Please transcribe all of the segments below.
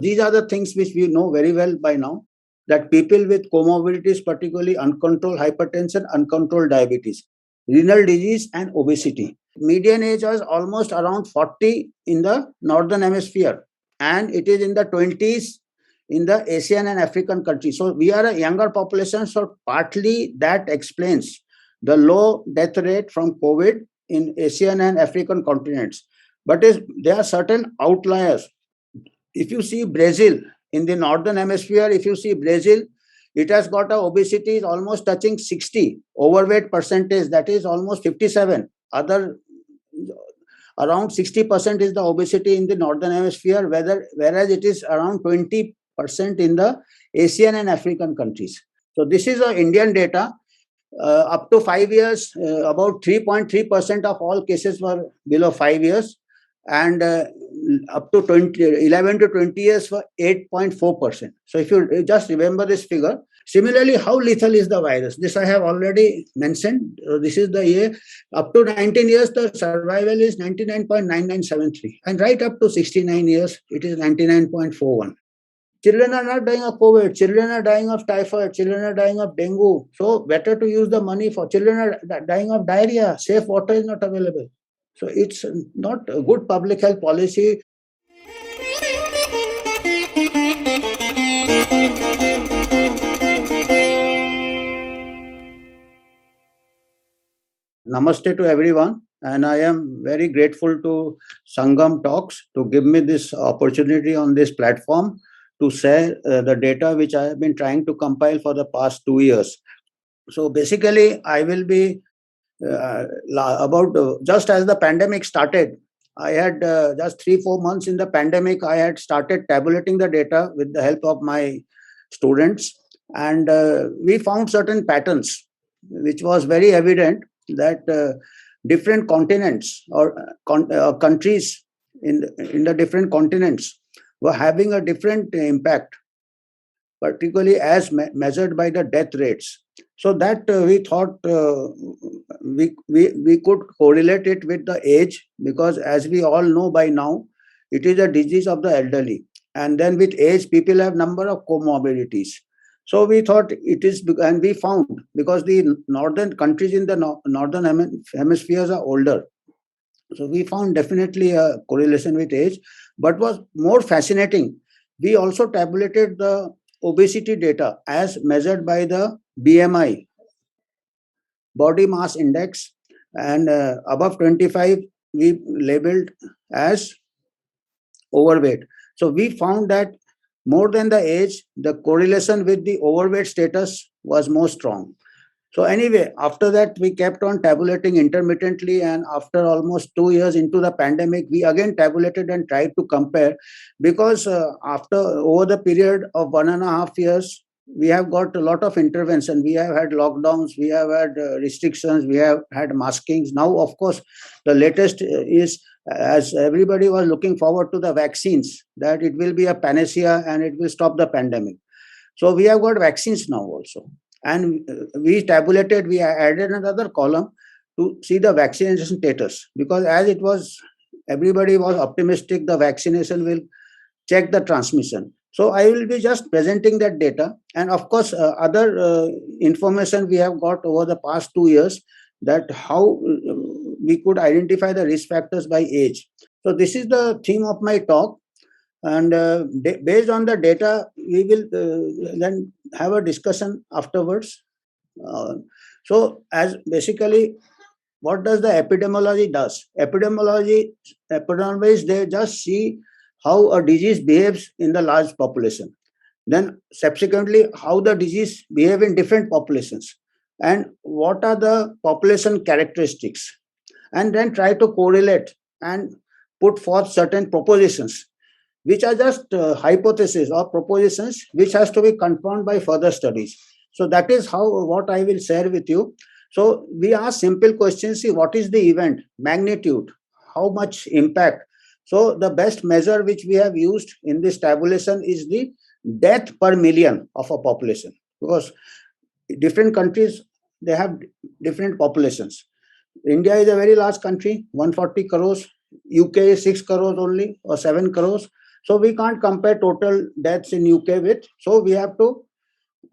These are the things which we know very well by now, that people with comorbidities, particularly uncontrolled hypertension, uncontrolled diabetes, renal disease, and obesity. Median age was almost around 40 in the northern hemisphere, and it is in the 20s in the Asian and African countries. So we are a younger population, so partly that explains the low death rate from COVID in Asian and African continents. But there are certain outliers. If you see Brazil in the northern hemisphere, if you see Brazil, it has got a obesity is almost touching 60, overweight percentage, that is almost 57. Other around 60% is the obesity in the northern hemisphere, whereas it is around 20% in the Asian and African countries. So this is Indian data. Up to 5 years, about 3.3% of all cases were below 5 years, and up to 11 to 20 years for 8.4%. So if you just remember this figure. Similarly, how lethal is the virus? This I have already mentioned. This is the year. Up to 19 years, the survival is 99.9973. And right up to 69 years, it is 99.41. Children are not dying of COVID. Children are dying of typhoid. Children are dying of dengue. So better to use the money for children are dying of diarrhea. Safe water is not available. So it's not a good public health policy. Namaste to everyone. And I am very grateful to Sangam Talks to give me this opportunity on this platform to share the data which I have been trying to compile for the past 2 years. So basically, I will be about just as the pandemic started. I had just 3-4 months in the pandemic, I had started tabulating the data with the help of my students, and we found certain patterns which was very evident that different continents or countries in the different continents were having a different impact, particularly as measured by the death rates. So that we thought we could correlate it with the age, because as we all know by now, it is a disease of the elderly. And then with age, people have number of comorbidities. So we thought it is, and we found, because the northern countries in the northern hemispheres are older. So we found definitely a correlation with age. But was more fascinating, we also tabulated the obesity data as measured by the BMI, body mass index, and above 25 we labeled as overweight. So we found that more than the age, the correlation with the overweight status was more strong. So anyway, after that, we kept on tabulating intermittently, and after almost 2 years into the pandemic, we again tabulated and tried to compare, because over the period of 1.5 years, we have got a lot of intervention. We have had lockdowns, we have had restrictions, we have had maskings. Now, of course, the latest is, as everybody was looking forward to the vaccines, that it will be a panacea and it will stop the pandemic. So we have got vaccines now also. And we tabulated, we added another column to see the vaccination status, because as it was, everybody was optimistic the vaccination will check the transmission. So I will be just presenting that data, and of course other information we have got over the past 2 years, that how we could identify the risk factors by age. So this is the theme of my talk, and based on the data, we will then have a discussion afterwards. So as basically, what does the epidemiology does? Epidemiologists, they just see how a disease behaves in the large population. Then subsequently, how the disease behave in different populations, and what are the population characteristics, and then try to correlate and put forth certain propositions, which are just hypotheses or propositions which has to be confirmed by further studies. So that is what I will share with you. So we ask simple questions. See, what is the event magnitude, how much impact? So the best measure which we have used in this tabulation is the death per million of a population, because different countries, they have different populations. India is a very large country, 140 crores. UK is 6 crores only, or 7 crores. So we can't compare total deaths in UK with, so we have to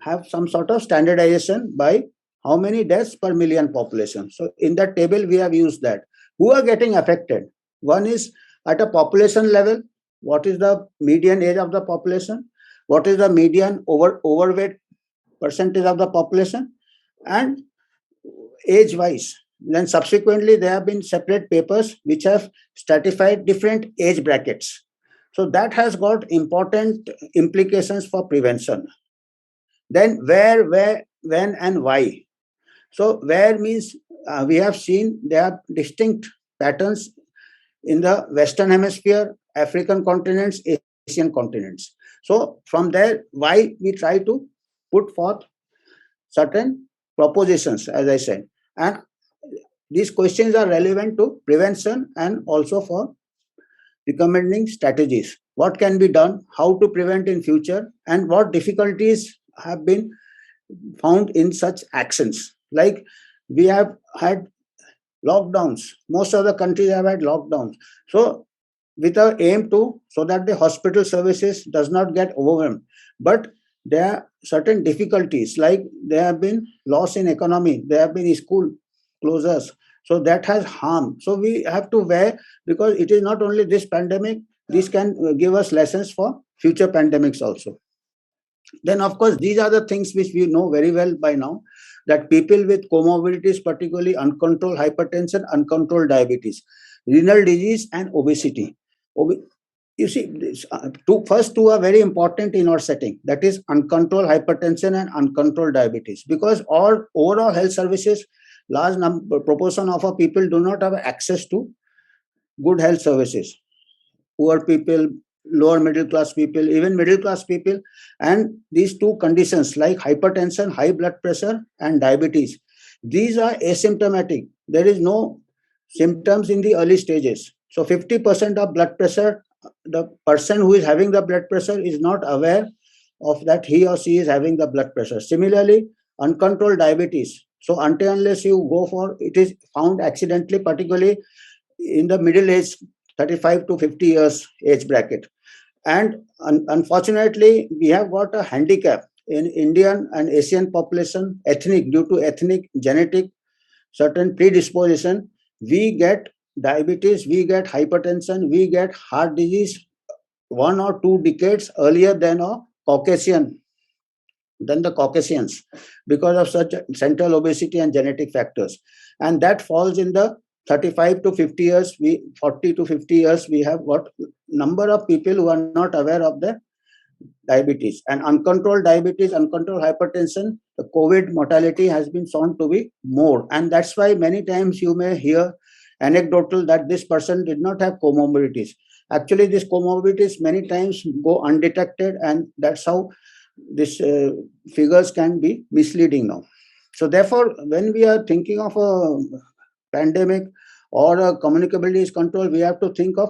have some sort of standardization by how many deaths per million population. So in that table we have used that. Who are getting affected? One is at a population level, what is the median age of the population? What is the median overweight percentage of the population? And age wise. Then subsequently there have been separate papers which have stratified different age brackets. So that has got important implications for prevention. Then where, when, and why. So where means we have seen there are distinct patterns in the Western Hemisphere, African continents, Asian continents. So from there, why we try to put forth certain propositions, as I said, and these questions are relevant to prevention and also for recommending strategies. What can be done, how to prevent in future, and what difficulties have been found in such actions. Like we have had lockdowns. Most of the countries have had lockdowns. So with a aim to, so that the hospital services does not get overwhelmed. But there are certain difficulties, like there have been loss in economy, there have been school closures. So that has harm. So we have to wear, because it is not only this pandemic, this can give us lessons for future pandemics also. Then, of course, these are the things which we know very well by now, that people with comorbidities, particularly uncontrolled hypertension, uncontrolled diabetes, renal disease, and obesity. You see, first two are very important in our setting, that is uncontrolled hypertension and uncontrolled diabetes, because all overall health services, large proportion of our people do not have access to good health services. Poor people, lower middle class people, even middle class people, and these two conditions like hypertension, high blood pressure, and diabetes, these are asymptomatic. There is no symptoms in the early stages. So 50% of blood pressure, the person who is having the blood pressure is not aware of that he or she is having the blood pressure. Similarly, uncontrolled diabetes. So until unless you go for, it is found accidentally, particularly in the middle age, 35 to 50 years age bracket. And unfortunately, we have got a handicap in Indian and Asian population, ethnic, due to ethnic, genetic, certain predisposition. We get diabetes, we get hypertension, we get heart disease 1 or 2 decades earlier than a Caucasian, than the Caucasians, because of such central obesity and genetic factors. And that falls in the 35 to 50 years, 40 to 50 years, we have got number of people who are not aware of the diabetes. And uncontrolled diabetes, uncontrolled hypertension, the COVID mortality has been shown to be more. And that's why many times you may hear anecdotal that this person did not have comorbidities. Actually, these comorbidities many times go undetected, and that's how these figures can be misleading now. So therefore, when we are thinking of a pandemic or a communicable disease control, we have to think of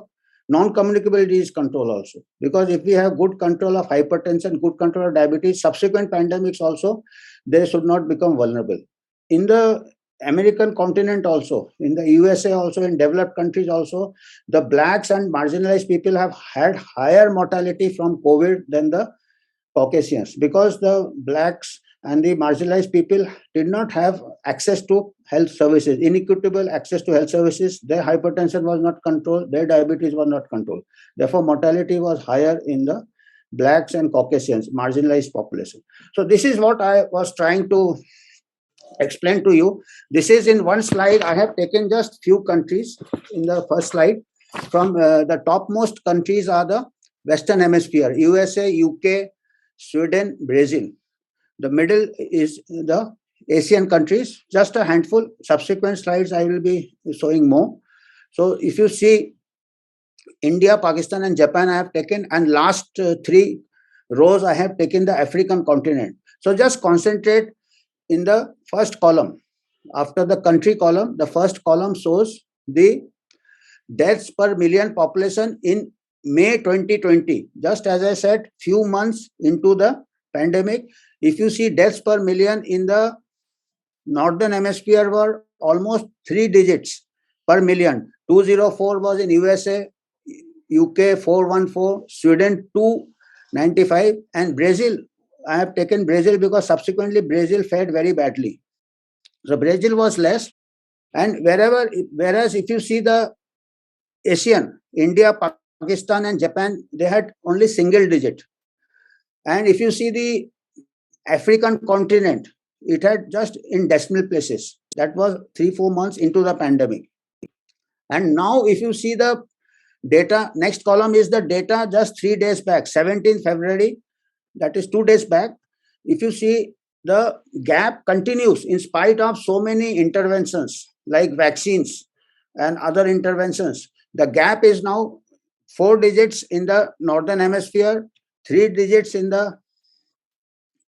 non-communicable disease control also. Because if we have good control of hypertension, good control of diabetes, subsequent pandemics also, they should not become vulnerable. In the American continent also, in the USA also, in developed countries also, the blacks and marginalized people have had higher mortality from COVID than the Caucasians, because the blacks and the marginalized people did not have access to health services, inequitable access to health services. Their hypertension was not controlled, their diabetes was not controlled. Therefore, mortality was higher in the blacks and Caucasians, marginalized population. So this is what I was trying to explain to you. This is in one slide. I have taken just few countries in the first slide. From the topmost countries are the Western Hemisphere, USA, UK, Sweden, Brazil. The middle is the Asian countries, just a handful. Subsequent slides I will be showing more. So if you see India, Pakistan, and Japan I have taken, and last 3 rows I have taken the African continent. So just concentrate in the first column. After the country column, the first column shows the deaths per million population in May 2020. Just as I said, few months into the pandemic, if you see deaths per million in the northern hemisphere were almost 3 digits per million. 204 was in USA, UK 414, Sweden 295, and Brazil. I have taken Brazil because subsequently Brazil fared very badly. So Brazil was less, and whereas if you see the Asian, India, Pakistan, and Japan, they had only single digit. And if you see the African continent, it had just in decimal places. That was 3-4 months into the pandemic. And now, if you see the data, next column is the data just 3 days back, 17th February, that is 2 days back. If you see, the gap continues in spite of so many interventions like vaccines and other interventions. The gap is now 4 digits in the northern hemisphere, 3 digits in the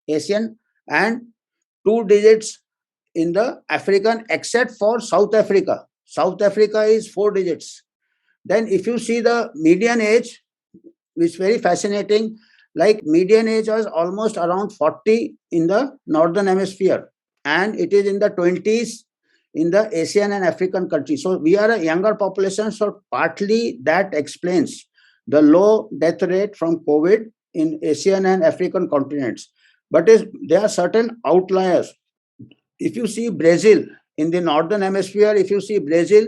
Asian, and 2 digits in the African, except for South Africa. South Africa is 4 digits. Then if you see the median age, which is very fascinating, like median age was almost around 40 in the northern hemisphere, and it is in the 20s in the Asian and African countries. So we are a younger population, so partly that explains the low death rate from COVID in Asian and African continents. But there are certain outliers. If you see Brazil in the northern hemisphere, if you see Brazil,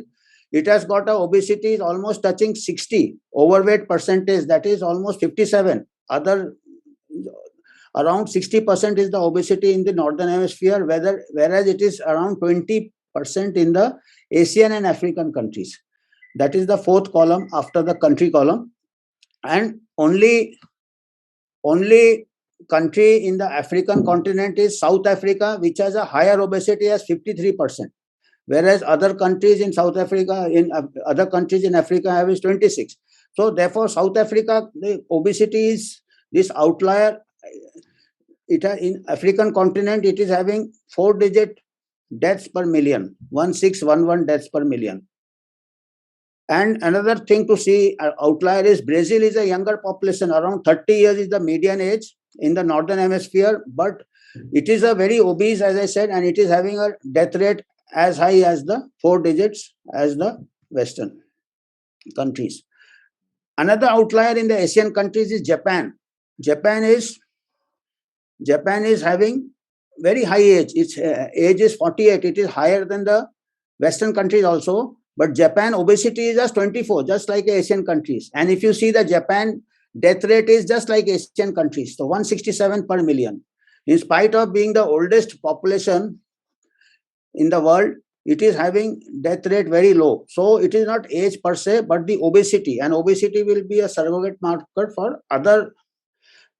it has got a obesity is almost touching 60, overweight percentage, that is almost 57. Other around 60% is the obesity in the northern hemisphere, whereas it is around 20% in the Asian and African countries. That is the fourth column after the country column. And only country in the African continent is South Africa, which has a higher obesity as 53%. Whereas other countries in South Africa, in other countries in Africa have is 26. So therefore, South Africa, the obesity is this outlier. It in African continent, it is having 4-digit deaths per million, 1611 deaths per million. And another thing to see outlier is Brazil is a younger population, around 30 years is the median age in the northern hemisphere, but it is a very obese, as I said, and it is having a death rate as high as the 4 digits as the Western countries. Another outlier in the Asian countries is Japan. Japan is having very high age. Its age is 48. It is higher than the Western countries also. But Japan obesity is just 24, just like Asian countries. And if you see the Japan death rate is just like Asian countries, so 167 per million. In spite of being the oldest population in the world, it is having death rate very low. So it is not age per se, but the obesity. And obesity will be a surrogate marker for other.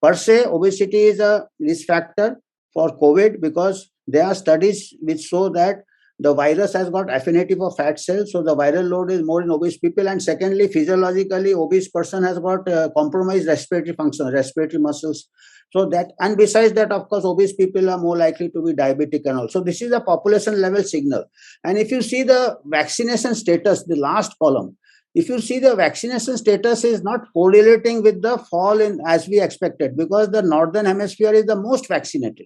Per se, obesity is a risk factor for COVID because there are studies which show that the virus has got affinity for fat cells, so the viral load is more in obese people. And secondly, physiologically, obese person has got compromised respiratory function, respiratory muscles. So that, and besides that, of course, obese people are more likely to be diabetic and all. So this is a population level signal. And if you see the vaccination status, the last column, if you see the vaccination status is not correlating with the fall in as we expected, because the northern hemisphere is the most vaccinated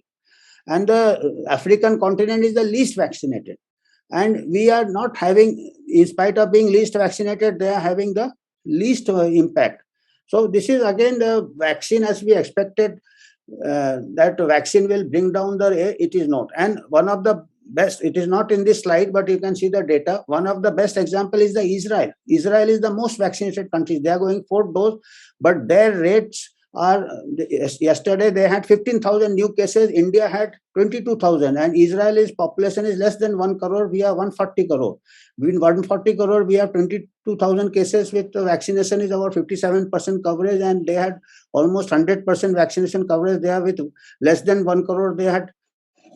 and the African continent is the least vaccinated. And we are not having, in spite of being least vaccinated, they are having the least impact. So this is again the vaccine as we expected, that vaccine will bring down the, it is not. And one of the best, it is not in this slide, but you can see the data. One of the best example is the Israel. Israel is the most vaccinated country. They are going 4 dose, but their rates are, yesterday they had 15,000 new cases. India had 22,000, and Israel's population is less than 1 crore. We are 140 crore. Between 140 crore, we have 22,000 cases with vaccination is about 57% coverage, and they had almost 100% vaccination coverage. They are with less than 1 crore. They had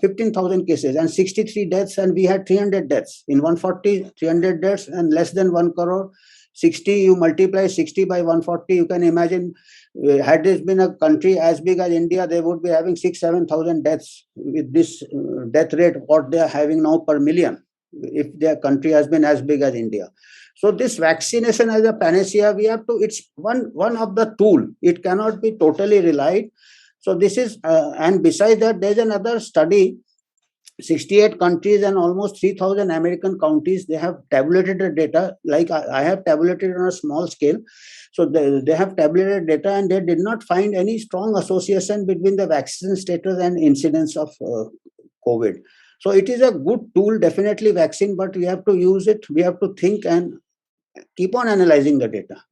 15,000 cases and 63 deaths, and we had 300 deaths. In 140, 300 deaths and less than 1 crore. 60, you multiply 60 by 140, you can imagine, had this been a country as big as India, they would be having 6,000-7,000 deaths with this death rate, what they are having now per million, if their country has been as big as India. So this vaccination as a panacea, we have to, it's one of the tool. It cannot be totally relied. So this is, and besides that, there's another study 68 countries and almost 3,000 American counties, they have tabulated the data. Like I have tabulated on a small scale. So they have tabulated data, and they did not find any strong association between the vaccine status and incidence of COVID. So it is a good tool, definitely vaccine, but we have to use it. We have to think and keep on analyzing the data.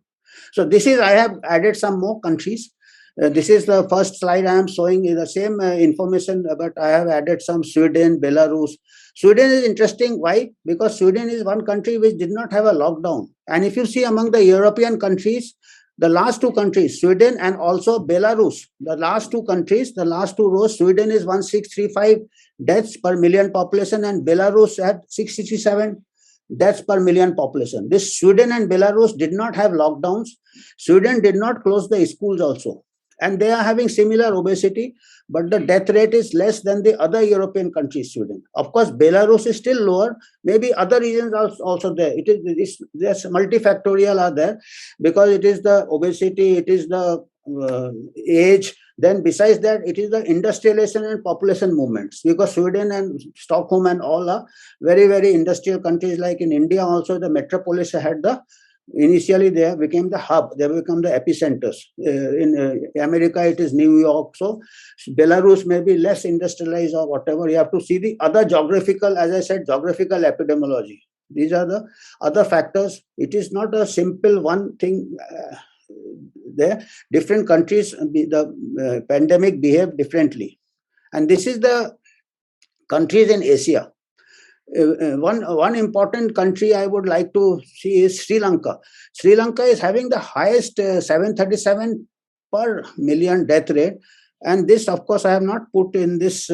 So this is, I have added some more countries. This is the first slide I am showing the same information, but I have added some Sweden, Belarus. Sweden is interesting. Why? Because Sweden is one country which did not have a lockdown. And if you see among the European countries, the last two countries, Sweden and also Belarus, the last two countries, the last two rows, Sweden is 1635 deaths per million population, and Belarus at 667 deaths per million population. This Sweden and Belarus did not have lockdowns. Sweden did not close the schools also. And they are having similar obesity, but the death rate is less than the other European countries, Sweden. Of course, Belarus is still lower. Maybe other reasons are also there. There's multifactorial are there, because it is the obesity, it is the age. Then besides that, it is the industrialization and population movements, because Sweden and Stockholm and all are very, very industrial countries. Like in India also, the metropolis had the, initially they became the hub, they become the epicenters. In America, it is New York. So Belarus may be less industrialized or whatever. You have to see the other geographical, as I said, geographical epidemiology. These are the other factors. It is not a simple one thing. There, different countries, the pandemic behave differently. And this is the countries in Asia. One important country I would like to see is Sri Lanka. Sri Lanka is having the highest 737 per million death rate. And this, of course, I have not put in this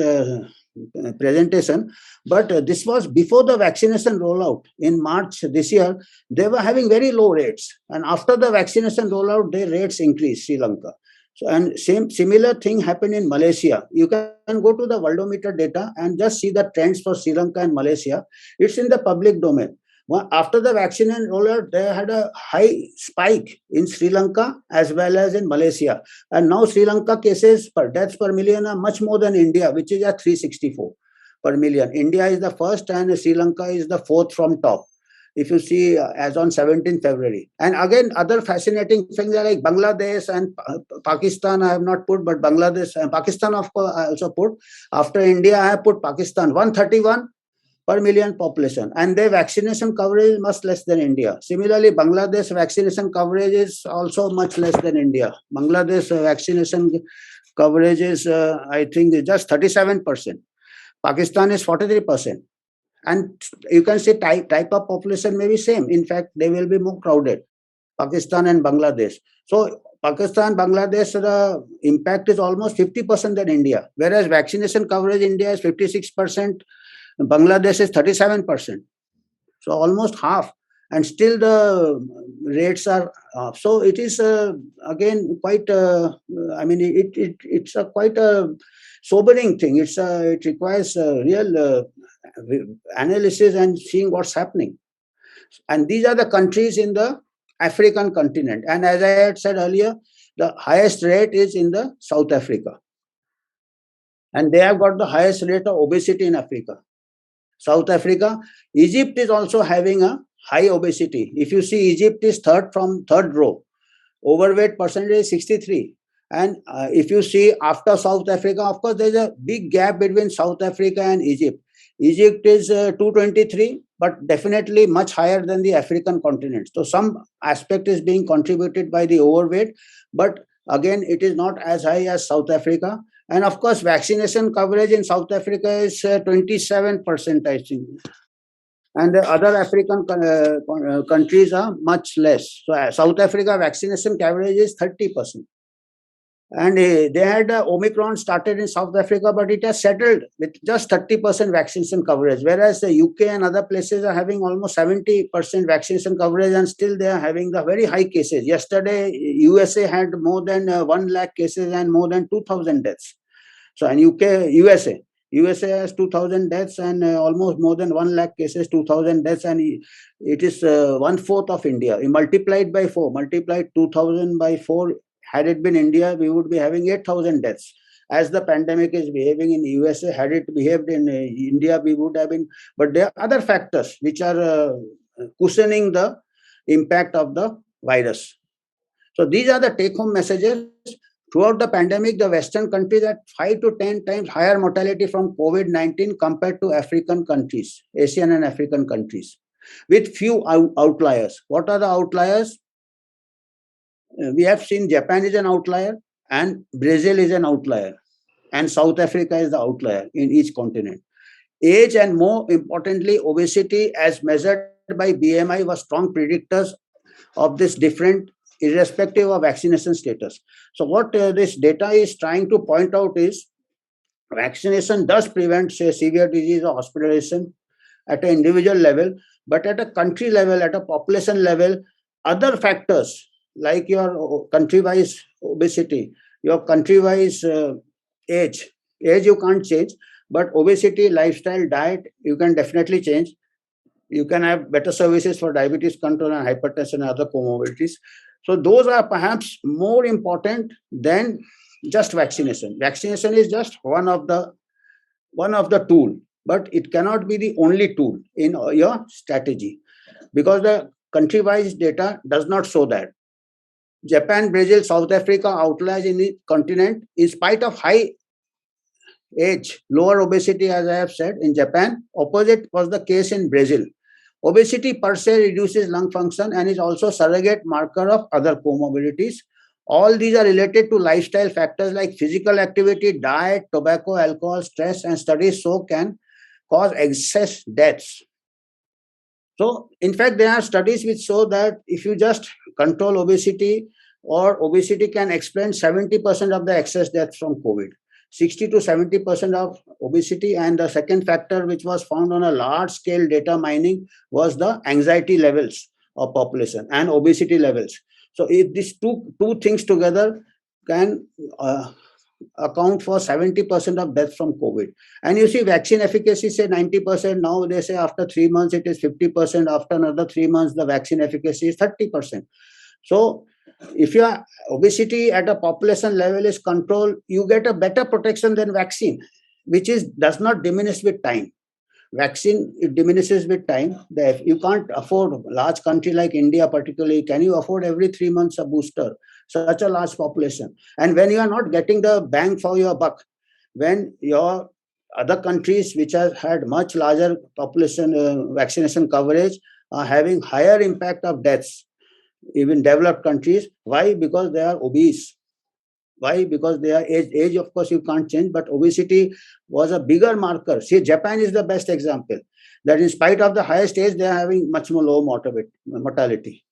presentation, but this was before the vaccination rollout. In March this year, they were having very low rates. And after the vaccination rollout, their rates increased, Sri Lanka. So, and similar thing happened in Malaysia. You can go to the Worldometer data and just see the trends for Sri Lanka and Malaysia. It's in the public domain. After the vaccination rollout, they had a high spike in Sri Lanka as well as in Malaysia. And now Sri Lanka cases per deaths per million are much more than India, which is at 364 per million. India is the first and Sri Lanka is the fourth from top, if you see as on 17th February. And again, other fascinating things are like Bangladesh and Pakistan I have not put, but Bangladesh and Pakistan, of course, I also put. After India, I have put Pakistan, 131 per million population. And their vaccination coverage is much less than India. Similarly, Bangladesh vaccination coverage is also much less than India. Bangladesh vaccination coverage is, I think, just 37%. Pakistan is 43%. And you can say type of population may be same. In fact, they will be more crowded, Pakistan and Bangladesh. So Pakistan, Bangladesh, the impact is almost 50% than India. Whereas vaccination coverage, India is 56%, Bangladesh is 37%. So almost half. And still the rates are up. So it is again quite, it's a quite a sobering thing. It requires real analysis and seeing what's happening. And these are the countries in the African continent. And as I had said earlier, the highest rate is in the South Africa. And they have got the highest rate of obesity in Africa. South Africa. Egypt is also having a high obesity. If you see, Egypt is third from third row. Overweight percentage is 63. And if you see after South Africa, of course, there's a big gap between South Africa and Egypt. Egypt is 223, but definitely much higher than the African continent. So some aspect is being contributed by the overweight, but again, it is not as high as South Africa. And of course, vaccination coverage in South Africa is 27%, I think. And the other African countries are much less. So South Africa vaccination coverage is 30%. And they had Omicron started in South Africa, but it has settled with just 30% vaccination coverage, whereas the UK and other places are having almost 70% vaccination coverage, and still they are having the very high cases. Yesterday, USA had more than 1 lakh cases and more than 2,000 deaths. So, and USA has 2,000 deaths and almost more than 1 lakh cases, 2,000 deaths, and it is 1/4 of India. Multiplied by 4, multiplied 2,000 by 4. Had it been India, we would be having 8,000 deaths. as the pandemic is behaving in USA. Had it behaved in India, we would have been. But there are other factors which are cushioning the impact of the virus. So these are the take-home messages. Throughout the pandemic, the Western countries had 5 to 10 times higher mortality from COVID-19 compared to African countries, Asian and African countries, with few outliers. What are the outliers? We have seen Japan is an outlier and Brazil is an outlier and South Africa is the outlier in each continent. Age and more importantly, obesity as measured by BMI were strong predictors of this different irrespective of vaccination status. So what this data is trying to point out is vaccination does prevent, say, severe disease or hospitalization at an individual level, but at a country level, at a population level, other factors like your country-wise obesity, your country-wise age you can't change, but obesity, lifestyle, diet, you can definitely change. You can have better services for diabetes control and hypertension and other comorbidities. So those are perhaps more important than just vaccination. Vaccination is just one of the tool, but it cannot be the only tool in your strategy because the country-wise data does not show that. Japan, Brazil, South Africa outliers in the continent in spite of high age, lower obesity, as I have said. In Japan, opposite was the case in Brazil. Obesity per se reduces lung function and is also a surrogate marker of other comorbidities. All these are related to lifestyle factors like physical activity, diet, tobacco, alcohol, stress, and studies so can cause excess deaths. So, in fact, there are studies which show that if you just control obesity, or obesity can explain 70% of the excess deaths from COVID. 60 to 70% of obesity, and the second factor which was found on a large scale data mining was the anxiety levels of population and obesity levels. So if these two things together can account for 70% of deaths from COVID. And you see vaccine efficacy say 90%, now they say after 3 months it is 50%, after another 3 months the vaccine efficacy is 30%. So if your obesity at a population level is controlled, you get a better protection than vaccine, which does not diminish with time. Vaccine, it diminishes with time. You can't afford, a large country like India particularly, can you afford every 3 months a booster? Such a large population. And when you are not getting the bang for your buck, when your other countries which have had much larger population vaccination coverage are having higher impact of deaths, even developed countries. Why? Because they are obese. Why? Because they are age of course you can't change, but obesity was a bigger marker. See, Japan is the best example, that in spite of the highest age, they are having much more low mortality.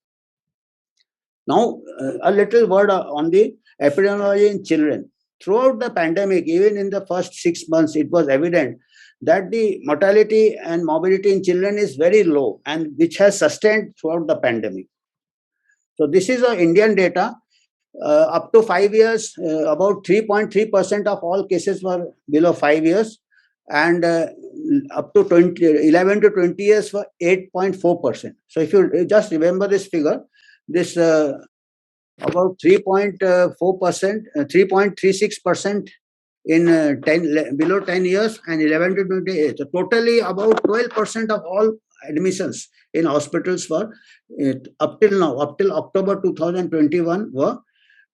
Now, a little word on the epidemiology in children. Throughout the pandemic, even in the first 6 months, it was evident that the mortality and morbidity in children is very low, and which has sustained throughout the pandemic. So this is Indian data. Up to 5 years, about 3.3% of all cases were below 5 years, and up to 11 to 20 years were 8.4%. So if you just remember this figure, this about 3.4%, 3.36% in below 10 years and 11 to 28. So totally about 12% of all admissions in hospitals were up till now, up till October 2021 were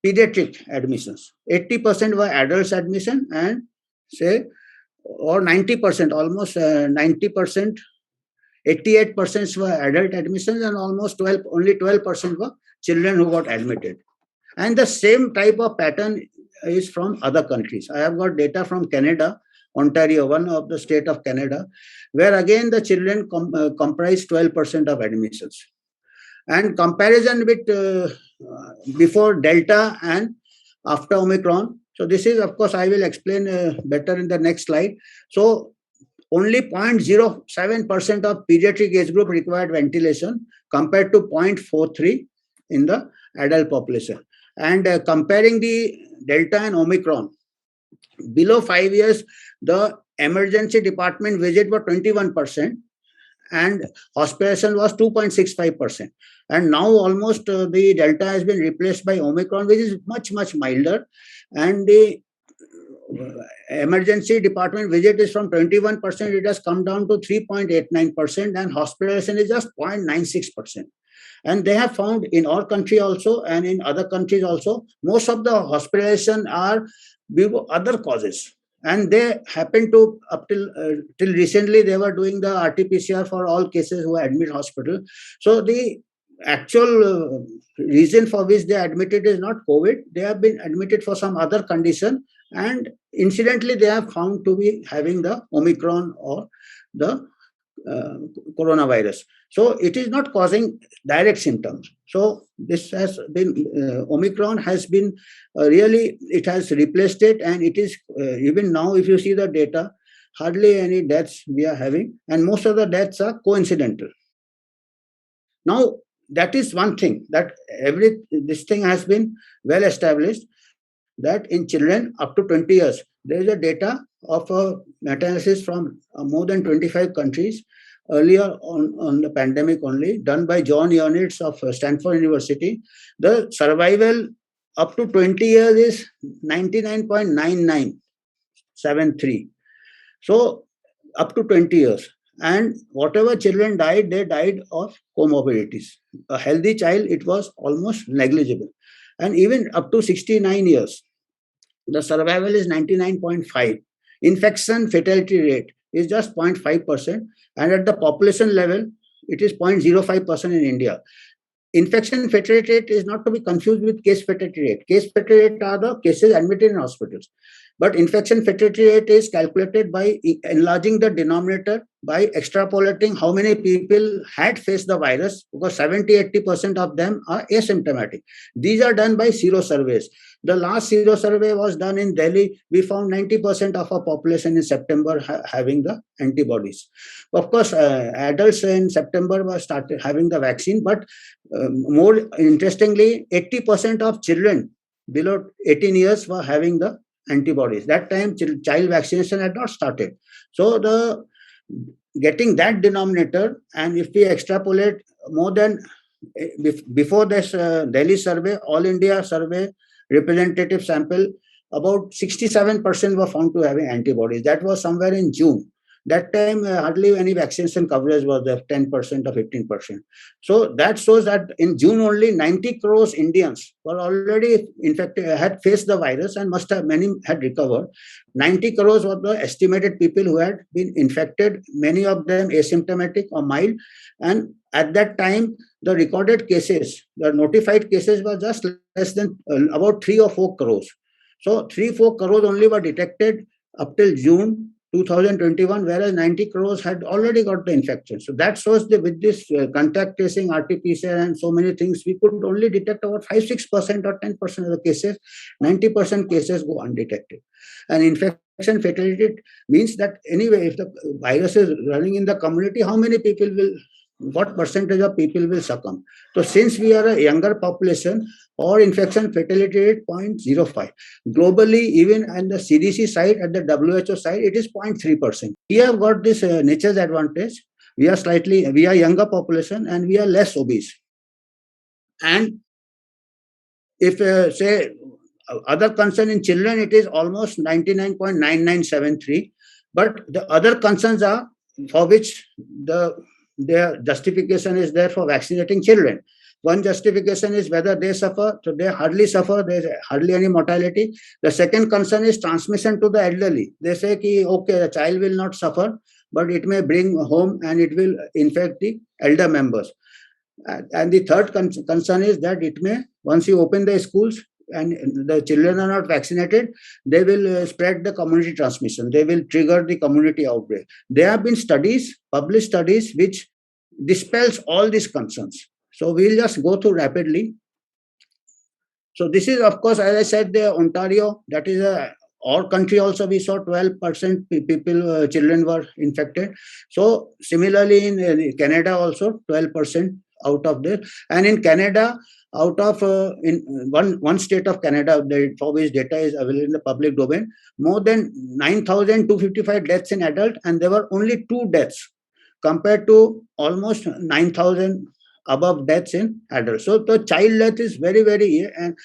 pediatric admissions. 80% were adults admission, and say or 90%, almost 90%, 88% were adult admissions, and almost only 12% were children who got admitted. And the same type of pattern is from other countries. I have got data from Canada, Ontario, one of the state of Canada, where again the children comprise 12% of admissions. And comparison with before Delta and after Omicron. So this is, of course, I will explain better in the next slide. So only 0.07% of pediatric age group required ventilation compared to 0.43 in the adult population. And comparing the Delta and Omicron, below 5 years, the emergency department visit were 21%, and hospitalization was 2.65%. And now almost the Delta has been replaced by Omicron, which is much, much milder. And the emergency department visit is from 21%, it has come down to 3.89%, and hospitalization is just 0.96%. And they have found in our country also and in other countries also, most of the hospitalization are due to other causes. And they happen to, up till recently, they were doing the RT-PCR for all cases who admit hospital. So the actual reason for which they are admitted is not COVID. They have been admitted for some other condition, and incidentally they have found to be having the Omicron or the uh, coronavirus. So it is not causing direct symptoms. So this has been Omicron has been really, it has replaced it, and it is even now if you see the data, hardly any deaths we are having, and most of the deaths are coincidental. Now that is one thing, that this thing has been well established, that in children up to 20 years, there is a data of a meta-analysis from more than 25 countries earlier on the pandemic only, done by John Ioannidis of Stanford University. The survival up to 20 years is 99.9973. So up to 20 years. And whatever children died, they died of comorbidities. A healthy child, it was almost negligible. And even up to 69 years, the survival is 99.5. Infection fatality rate is just 0.5%. And at the population level, it is 0.05% in India. Infection fatality rate is not to be confused with case fatality rate. Case fatality rate are the cases admitted in hospitals. But infection fatality rate is calculated by enlarging the denominator, by extrapolating how many people had faced the virus, because 70-80% of them are asymptomatic. These are done by sero surveys. The last sero survey was done in Delhi. We found 90% of our population in September having the antibodies. Of course, adults in September were started having the vaccine, but more interestingly, 80% of children below 18 years were having the antibodies. That time, child vaccination had not started. So the getting that denominator, and if we extrapolate more than before this Delhi survey, All India survey representative sample, about 67% were found to having antibodies. That was somewhere in June. That time, hardly any vaccination coverage was there, 10% or 15%. So that shows that in June only 90 crores Indians were already infected, had faced the virus, and must have many had recovered. 90 crores were the estimated people who had been infected, many of them asymptomatic or mild. And at that time, the recorded cases, the notified cases were just less than about 3 or 4 crores. So 3-4 crores only were detected up till June 2021, whereas 90 crores had already got the infection. So that shows that with this contact tracing, RT-PCR, and so many things, we could only detect about 5-6% or 10% of the cases. 90% cases go undetected. And infection fatality means that anyway, if the virus is running in the community, how many people will, what percentage of people will succumb? So since we are a younger population, our infection fatality rate 0.05. Globally, even on the CDC side, at the WHO side, it is 0.3%. We have got this nature's advantage. We are younger population, and we are less obese. And if say other concern in children, it is almost 99.9973. But the other concerns are for which their justification is there for vaccinating children. One justification is whether they suffer, so they hardly suffer, there's hardly any mortality. The second concern is transmission to the elderly. They say, okay, the child will not suffer, but it may bring home and it will infect the elder members. And the third concern is that it may, once you open the schools and the children are not vaccinated, they will spread the community transmission. They will trigger the community outbreak. There have been studies, published studies, which dispels all these concerns. So we'll just go through rapidly. So this is, of course, as I said, the Ontario, that is our country also, we saw 12% people, children were infected. So similarly in Canada also 12% out of this. And in Canada, out of in one state of Canada, for which data is available in the public domain, more than 9,255 deaths in adult, and there were only 2 deaths compared to almost 9,000 above deaths in adults. So the child death is very, very, and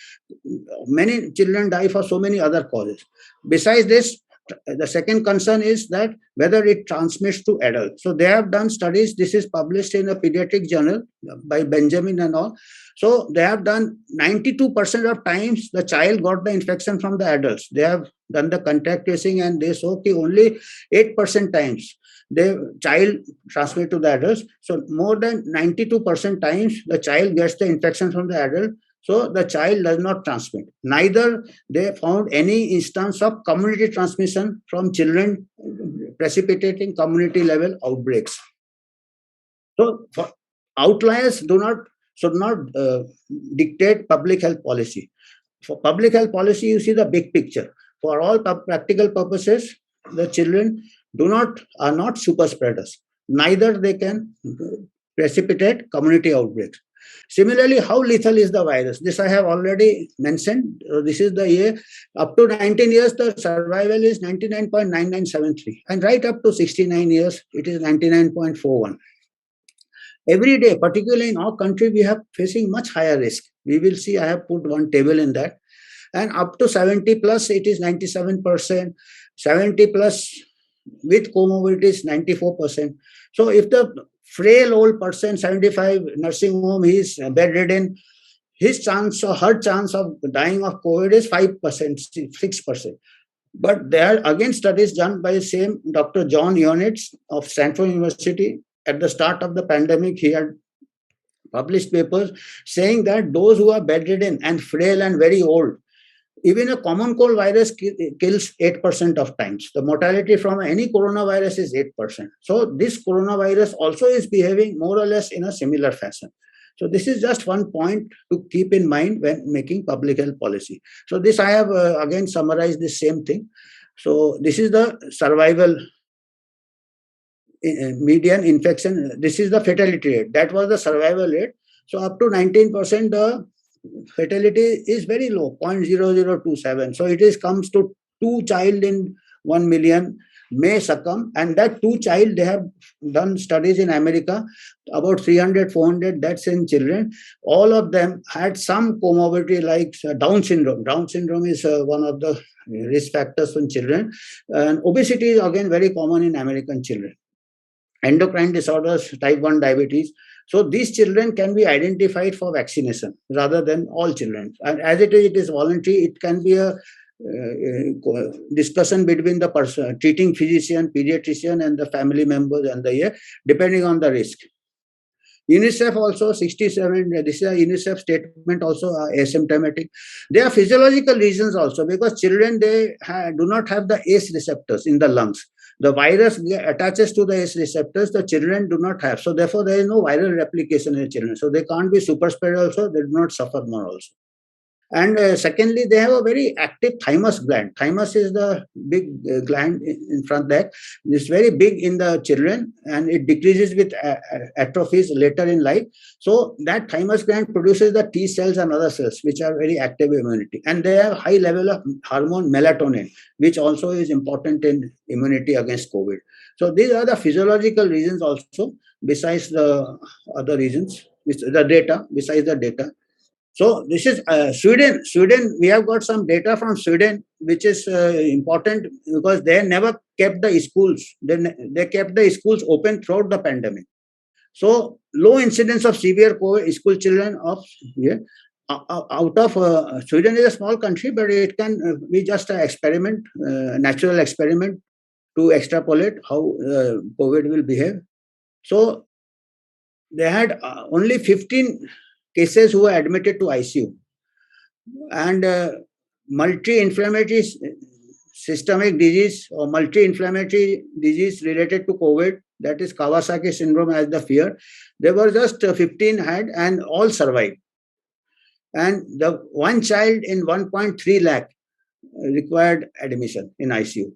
many children die for so many other causes. Besides this, the second concern is that whether it transmits to adults. So they have done studies. This is published in a pediatric journal by Benjamin and all. So they have done 92% of times the child got the infection from the adults. They have done the contact tracing and they saw only 8% times the child transmit to the adults. So more than 92% times the child gets the infection from the adult. So the child does not transmit. Neither they found any instance of community transmission from children precipitating community level outbreaks. So outliers should not dictate public health policy. For public health policy, you see the big picture. For all practical purposes, the children are not super spreaders. Neither they can precipitate community outbreaks. Similarly, how lethal is the virus? This I have already mentioned. This is the year. Up to 19 years, the survival is 99.9973. And right up to 69 years, it is 99.41. Every day, particularly in our country, we are facing much higher risk. We will see, I have put one table in that. And up to 70 plus, it is 97%. 70 plus with comorbidities, 94%. So if the frail old person, 75, nursing home, he is bedridden, his chance or her chance of dying of COVID is 5%, 6%. But there are again studies done by the same Dr. John Ioannidis of Stanford University. At the start of the pandemic, he had published papers saying that those who are bedridden and frail and very old, even a common cold virus kills 8% of times. The mortality from any coronavirus is 8%. So this coronavirus also is behaving more or less in a similar fashion. So this is just one point to keep in mind when making public health policy. So this I have again summarized the same thing. So this is the survival median infection. This is the fatality rate. That was the survival rate. So up to 19%, the fatality is very low, 0.0027. So it comes to 2 child in 1 million may succumb, and that 2 child, they have done studies in America, about 300, 400 deaths in children. All of them had some comorbidity like Down syndrome. Down syndrome is one of the risk factors in children. And obesity is again very common in American children. Endocrine disorders, type 1 diabetes. So these children can be identified for vaccination rather than all children. And as it is voluntary, it can be a discussion between the person, treating physician, pediatrician, and the family members, and the year, depending on the risk. UNICEF also 67. This is a UNICEF statement also asymptomatic. There are physiological reasons also, because children, they do not have the ACE receptors in the lungs. The virus attaches to the ACE receptors, the children do not have. So therefore, there is no viral replication in the children. So they can't be super spread also, they do not suffer more also. And secondly, they have a very active thymus gland. Thymus is the big gland in front there. It's very big in the children, and it decreases with atrophies later in life. So that thymus gland produces the T cells and other cells, which are very active immunity. And they have high level of hormone melatonin, which also is important in immunity against COVID. So these are the physiological reasons also, besides the other reasons, besides the data. So this is Sweden. Sweden, we have got some data from Sweden, which is important because they never kept the schools. They kept the schools open throughout the pandemic. So low incidence of severe COVID school children of out of Sweden is a small country, but it can be just an experiment, natural experiment to extrapolate how COVID will behave. So they had only 15 cases who were admitted to ICU, and multi-inflammatory systemic disease or multi-inflammatory disease related to COVID, that is Kawasaki syndrome as the fear. There were just 15 had, and all survived. And the one child in 1.3 lakh required admission in ICU.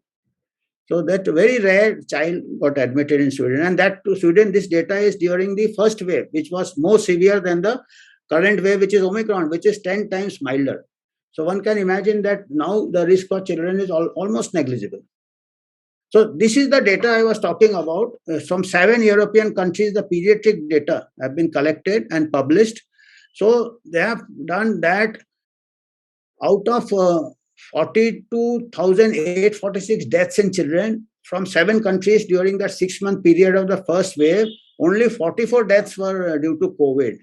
So that very rare child got admitted in Sweden. And that to Sweden, this data is during the first wave, which was more severe than the current wave, which is Omicron, which is 10 times milder. So one can imagine that now the risk for children is almost negligible. So this is the data I was talking about. From 7 European countries, the pediatric data have been collected and published. So they have done that out of 42,846 deaths in children from 7 countries during that 6 month period of the first wave, only 44 deaths were due to COVID.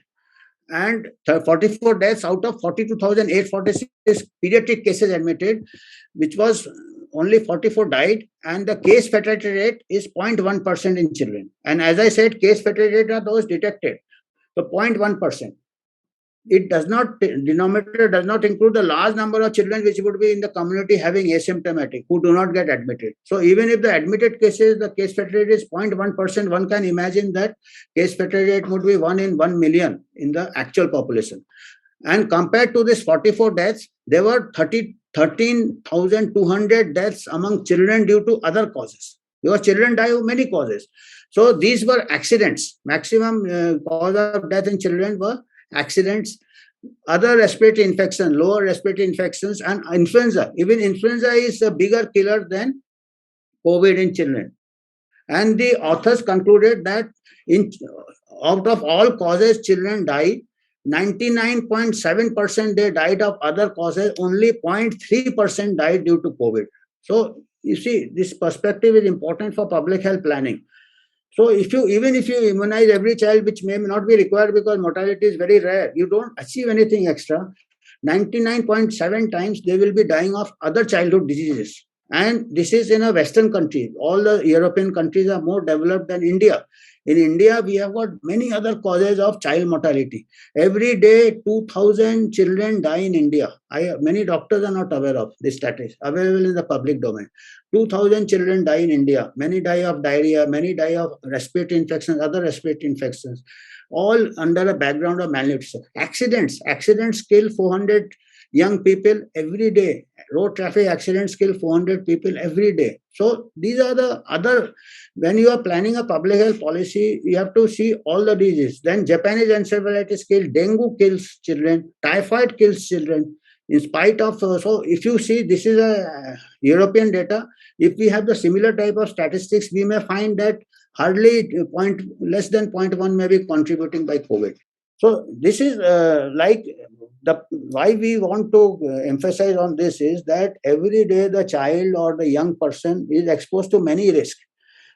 And 44 deaths out of 42,846 pediatric cases admitted, which was only 44 died, and the case fatality rate is 0.1% in children. And as I said, case fatality rate are those detected. So 0.1%. It does not, denominator does not include the large number of children which would be in the community having asymptomatic, who do not get admitted. So even if the admitted cases, the case fatality rate is 0.1%, one can imagine that case fatality rate would be 1 in 1 million in the actual population. And compared to this 44 deaths, there were 13,200 deaths among children due to other causes. Because children die of many causes. So these were accidents. Maximum cause of death in children were accidents, other respiratory infection, lower respiratory infections, and influenza. Even influenza is a bigger killer than COVID in children. And the authors concluded that out of all causes children die, 99.7% they died of other causes, only 0.3% died due to COVID. So you see, this perspective is important for public health planning. So even if you immunize every child, which may not be required because mortality is very rare, you don't achieve anything extra. 99.7 times they will be dying of other childhood diseases. And this is in a Western country. All the European countries are more developed than India. In India, we have got many other causes of child mortality. Every day, 2,000 children die in India. Many doctors are not aware of this status, available in the public domain. 2,000 children die in India. Many die of diarrhea, many die of respiratory infections, other respiratory infections, all under a background of malnutrition. Accidents kill 400 young people every day. Road traffic accidents kill 400 people every day. So these are the other, when you are planning a public health policy, you have to see all the diseases. Then Japanese encephalitis kills, dengue kills children, typhoid kills children. In spite of, so if you see, this is a European data. If we have the similar type of statistics, we may find that hardly less than 0.1 may be contributing by COVID. So this is why we want to emphasize on this is that every day the child or the young person is exposed to many risks.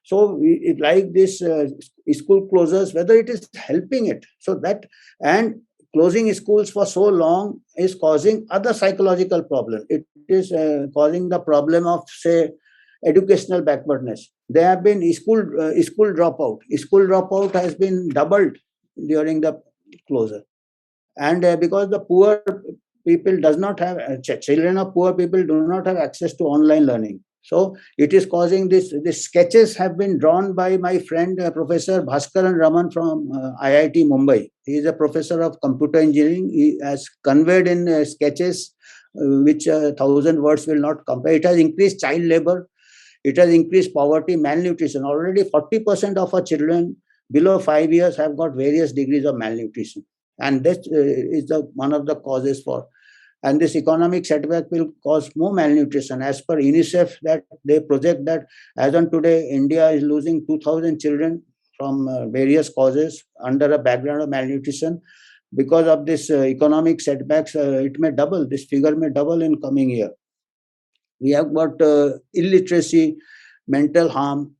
So like this school closures, whether it is helping it, so that, and closing schools for so long is causing other psychological problems. It is causing the problem of, say, educational backwardness. There have been school dropout. School dropout has been doubled during the closure. And because the poor people does not have, children of poor people do not have access to online learning. So it is causing this. These sketches have been drawn by my friend Professor Bhaskaran Raman from IIT Mumbai. He is a professor of computer engineering. He has conveyed in sketches which 1,000 words will not compare. It has increased child labor. It has increased poverty, malnutrition. Already 40% of our children below 5 years have got various degrees of malnutrition. And this is one of the causes for. And this economic setback will cause more malnutrition. As per UNICEF, that they project that as on today, India is losing 2,000 children from various causes under a background of malnutrition. Because of this economic setbacks, it may double. This figure may double in coming year. We have got illiteracy, mental harm,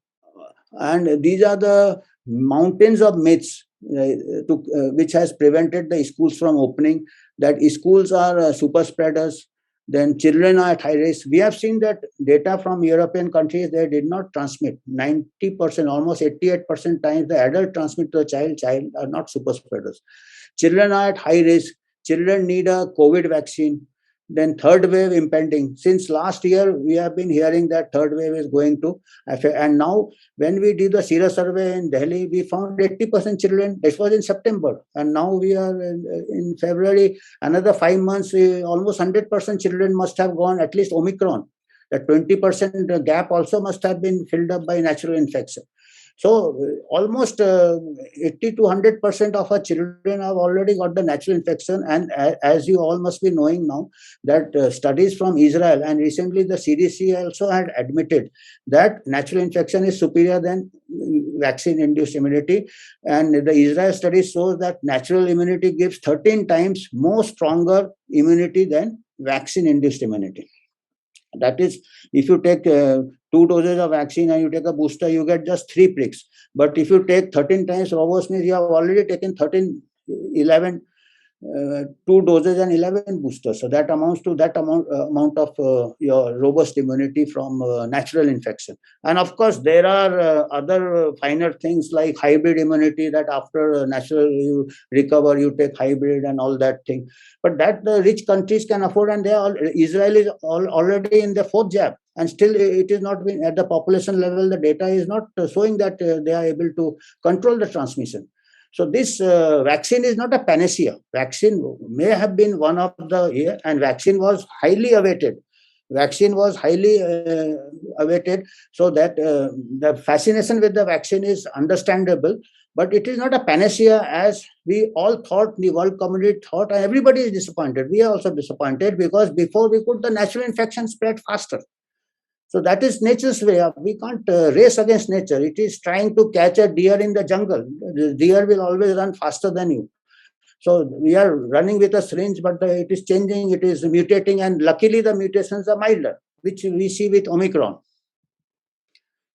and these are the mountains of myths which has prevented the schools from opening. That schools are super spreaders, then children are at high risk. We have seen that data from European countries, they did not transmit. 90%, almost 88% times the adult transmit to the child are not super spreaders. Children are at high risk. Children need a COVID vaccine. Then third wave impending. Since last year, we have been hearing that third wave is going to affect. And now, when we did the Sera survey in Delhi, we found 80% children. This was in September. And now we are in February. Another 5 months, almost 100% children must have gone at least Omicron. The 20% gap also must have been filled up by natural infection. So almost 80 to 100% of our children have already got the natural infection. And as you all must be knowing now, that studies from Israel and recently the CDC also had admitted that natural infection is superior than vaccine-induced immunity. And the Israel study shows that natural immunity gives 13 times more stronger immunity than vaccine-induced immunity. That is, if you take 2 doses of vaccine and you take a booster, you get just 3 pricks. But if you take 13 times robust, means you have already taken 13, 11, 2 doses and 11 boosters. So that amounts to that amount of your robust immunity from natural infection. And of course, there are other finer things like hybrid immunity, that after natural you recover, you take hybrid and all that thing. But that the rich countries can afford, and Israel is already in the 4th jab. And still, it is not been at the population level. The data is not showing that they are able to control the transmission. So this vaccine is not a panacea. Vaccine may have been one of the, and vaccine was highly awaited. Vaccine was highly awaited, so that the fascination with the vaccine is understandable. But it is not a panacea as we all thought, the world community thought, and everybody is disappointed. We are also disappointed because before we could, the natural infection spread faster. So that is nature's way of, we can't race against nature. It is trying to catch a deer in the jungle. The deer will always run faster than you. So we are running with a syringe, but it is changing, it is mutating, and luckily the mutations are milder, which we see with Omicron.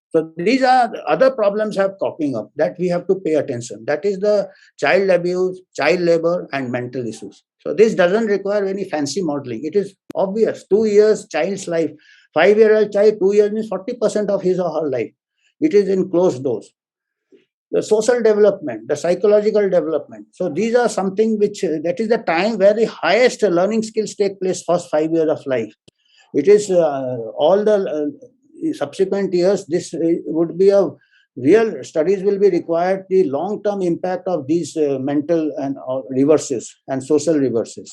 So these are the other problems have cropping up that we have to pay attention. That is the child abuse, child labor, and mental issues. So this doesn't require any fancy modeling. It is obvious. 2 years child's life, 5-year-old child, 2 years means 40% of his or her life. It is in closed doors. The social development, the psychological development. So these are something which, that is the time where the highest learning skills take place, first 5 years of life. It is all the subsequent years, this would be a real studies will be required, the long-term impact of these mental and reverses and social reverses.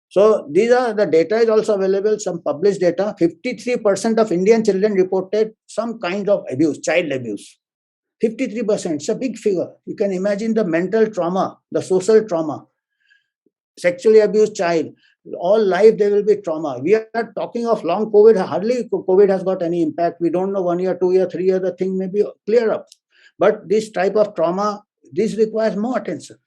So these are the data is also available, some published data. 53% of Indian children reported some kind of abuse, child abuse. 53%, it's a big figure. You can imagine the mental trauma, the social trauma, sexually abused child. All life there will be trauma. We are talking of long COVID. Hardly COVID has got any impact. We don't know 1 year, 2 year, 3 year, the thing may be clear up. But this type of trauma, this requires more attention.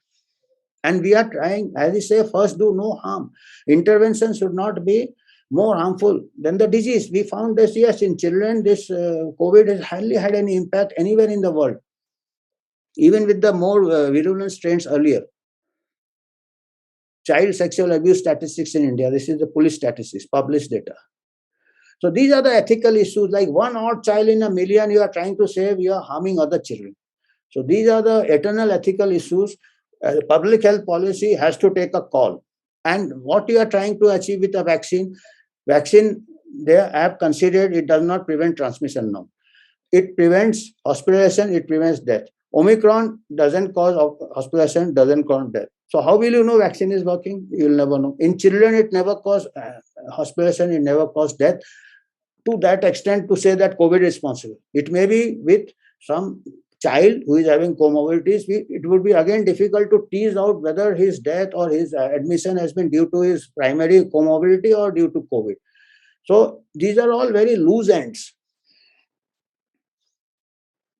And we are trying, as we say, first do no harm. Intervention should not be more harmful than the disease. We found this, yes, in children, this COVID has hardly had any impact anywhere in the world, even with the more virulent strains earlier. Child sexual abuse statistics in India. This is the police statistics, published data. So these are the ethical issues, like 1 odd child in a million you are trying to save, you are harming other children. So these are the eternal ethical issues. Public health policy has to take a call. And what you are trying to achieve with a vaccine, they have considered it does not prevent transmission now. It prevents hospitalization, it prevents death. Omicron doesn't cause hospitalization, doesn't cause death. So how will you know vaccine is working? You will never know. In children, it never caused hospitalization, it never caused death. To that extent, to say that COVID is responsible. It may be with some child who is having comorbidities, it would be again difficult to tease out whether his death or his admission has been due to his primary comorbidity or due to COVID. So these are all very loose ends.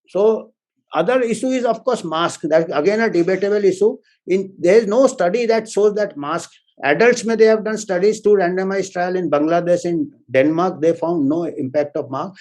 So other issue is, of course, mask. That again a debatable issue. There is no study that shows that mask. Adults may they have done studies, to randomized trial in Bangladesh, in Denmark, they found no impact of mask.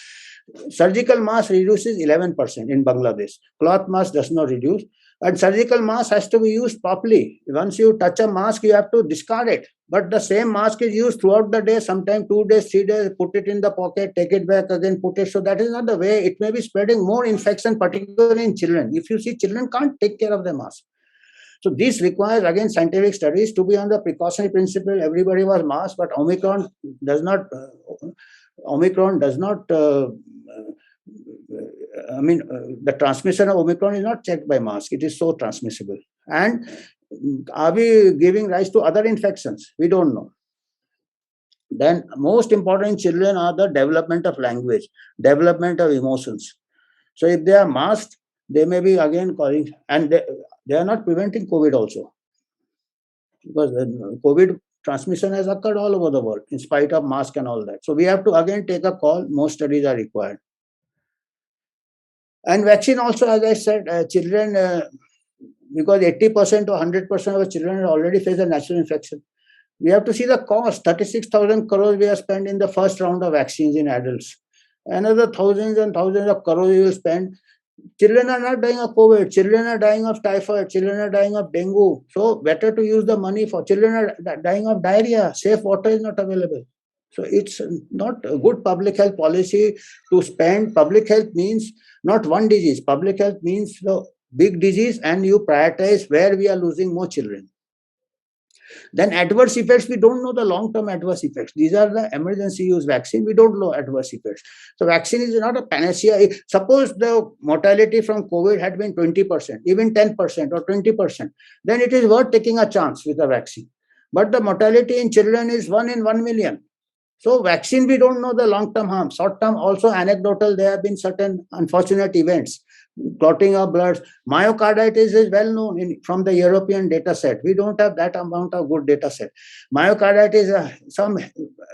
Surgical mask reduces 11% in Bangladesh. Cloth mask does not reduce. And surgical mask has to be used properly. Once you touch a mask, you have to discard it. But the same mask is used throughout the day, sometimes 2 days, 3 days, put it in the pocket, take it back again, put it. So that is not the way. It may be spreading more infection, particularly in children. If you see, children can't take care of the mask. So this requires, again, scientific studies to be on the precautionary principle. Everybody was masked, but Omicron does not, the transmission of Omicron is not checked by mask. It is so transmissible. And are we giving rise to other infections? We don't know. Then most important in children are the development of language, development of emotions. So if they are masked, they may be again calling, and they are not preventing COVID also, because COVID transmission has occurred all over the world in spite of mask and all that. So we have to again take a call. More studies are required. And vaccine also, as I said, children, because 80% or 100% of children already face a natural infection. We have to see the cost. 36,000 crores we have spent in the first round of vaccines in adults. Another thousands and thousands of crores we will spend. Children are not dying of COVID. Children are dying of typhoid. Children are dying of dengue. So better to use the money for children are dying of diarrhea. Safe water is not available. So it's not a good public health policy to spend. Public health means not one disease. Public health means the big disease, and you prioritize where we are losing more children. Then adverse effects, we don't know the long-term adverse effects. These are the emergency use vaccine. We don't know adverse effects. So vaccine is not a panacea. Suppose the mortality from COVID had been 20%, even 10% or 20%, then it is worth taking a chance with the vaccine. But the mortality in children is 1 in 1 million. So vaccine, we don't know the long-term harm. Short-term, also anecdotal, there have been certain unfortunate events. Clotting of blood, myocarditis is well known from the European data set. We don't have that amount of good data set. Myocarditis, some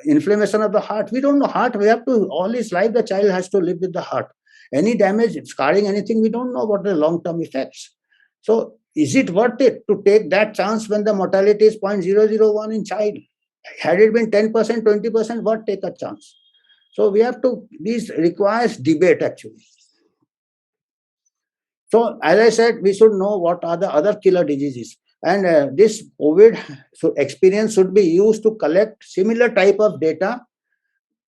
inflammation of the heart. We don't know heart. We have to, all his life, the child has to live with the heart. Any damage, scarring, anything, we don't know what the long-term effects. So is it worth it to take that chance when the mortality is 0.001 in child? Had it been 10%, 20%, what take a chance? So we have to, this requires debate actually. So as I said, we should know what are the other killer diseases. And this COVID experience should be used to collect similar type of data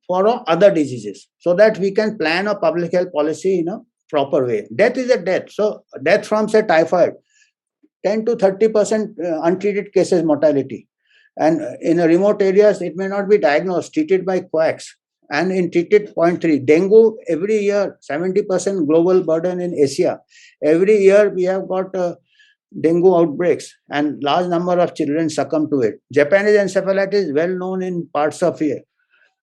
for other diseases, so that we can plan a public health policy in a proper way. Death is a death. So death from, say, typhoid, 10 to 30% untreated cases mortality. And in remote areas, it may not be diagnosed, treated by quacks. And in treated 0.3. Dengue, every year, 70% global burden in Asia. Every year, we have got dengue outbreaks, and large number of children succumb to it. Japanese encephalitis, well known in parts of here.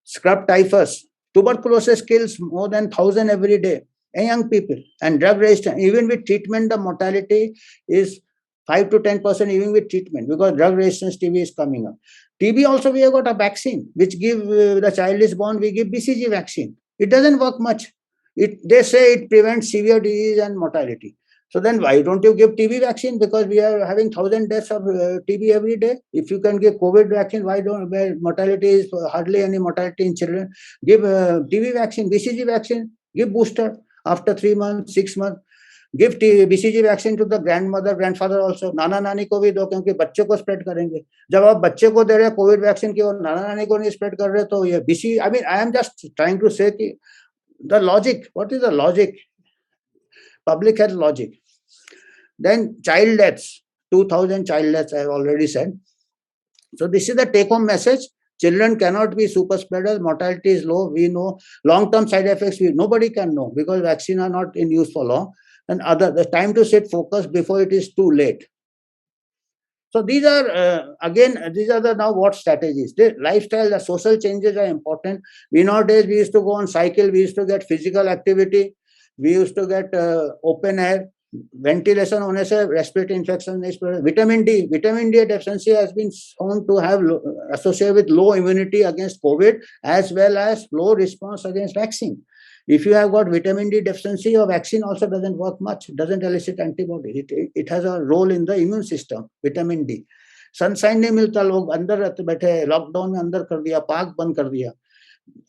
Scrub typhus. Tuberculosis kills more than 1,000 every day. And young people. And drug resistance. Even with treatment, the mortality is 5 to 10% even with treatment, because drug resistance TB is coming up. TB also, we have got a vaccine which give, the child is born, we give BCG vaccine. It doesn't work much. They say it prevents severe disease and mortality. So then why don't you give TB vaccine? Because we are having 1,000 deaths of TB every day. If you can give COVID vaccine, why don't, where mortality is hardly any mortality in children? Give TB vaccine, BCG vaccine, give booster after 3 months, 6 months. Give BCG vaccine to the grandmother grandfather also. नाना नानी को भी दो, क्योंकि बच्चे को spread करेंगे. जब आप बच्चे को दे रहे हैं कोविड वैक्सीन की और नाना नानी को नहीं स्प्रेड कर रहे, तो ये BC, I mean I am just trying to say कि the logic, what is the logic, public health logic. Then child deaths, 2,000 child deaths I have already said. So this is the take home message. Children cannot be super spreaders. Mortality is low. We know long term side effects. Nobody can know, because vaccines are not in use for long. And the time to sit focused before it is too late. So these are these are the now what strategies. The lifestyle, the social changes are important. Nowadays we used to go on cycle. We used to get physical activity. We used to get open air. Ventilation होने से respiratory infection नहीं spread. Vitamin D deficiency has been shown to have associated with low immunity against COVID, as well as low response against vaccine. If you have got vitamin D deficiency, your vaccine also doesn't work much. It doesn't elicit antibody. It has a role in the immune system. Vitamin D. Sunshine नहीं मिलता, लोग अंदर रहते बैठे, lockdown में अंदर कर दिया, पार्क बंद कर दिया.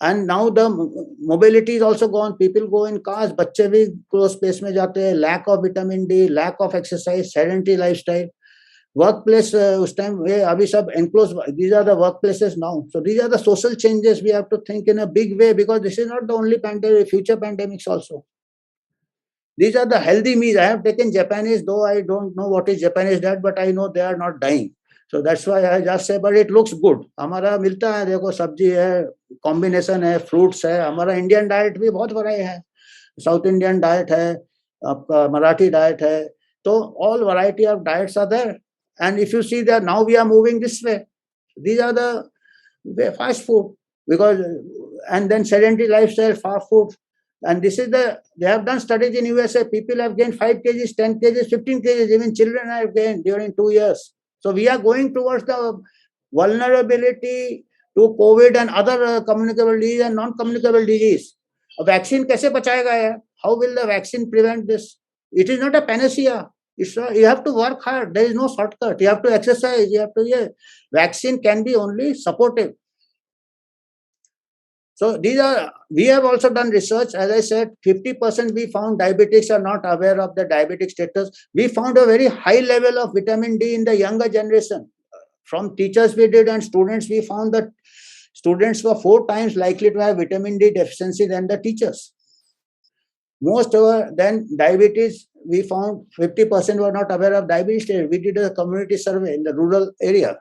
And now the mobility is also gone. People go in cars. बच्चे भी close space में जाते हैं. Lack of vitamin D, lack of exercise, sedentary lifestyle. Workplace उस time अभी सब enclosed. These are the workplaces now. So these are the social changes we have to think in a big way, because this is not the only pandemic. Future pandemics also. These are the healthy meals. I have taken Japanese, though I don't know what is Japanese diet, but I know they are not dying. So that's why I just say, but it looks good. हमारा मिलता है, देखो सब्जी है, combination है, fruits है. हमारा Indian diet भी बहुत वैरायटी है. साउथ इंडियन डाइट है, आपका मराठी डाइट है. तो all variety of diets are there. And if you see that now we are moving this way, these are the fast food, because and then sedentary lifestyle, fast food. And this is they have done studies in USA. People have gained 5 kgs, 10 kgs, 15 kgs. Even children have gained during 2 years. So we are going towards the vulnerability to COVID and other communicable disease and non-communicable disease. A vaccine कैसे बचाएगा यार? How will the vaccine prevent this? It is not a panacea. You have to work hard. There is no shortcut. You have to exercise. You have to, yeah. Vaccine can be only supportive. So we have also done research. As I said, 50% we found diabetics are not aware of the diabetic status. We found a very high level of vitamin D in the younger generation. From teachers we did and students, we found that students were 4 times likely to have vitamin D deficiency than the teachers. Most of then diabetes, we found 50% were not aware of diabetes. We did a community survey in the rural area.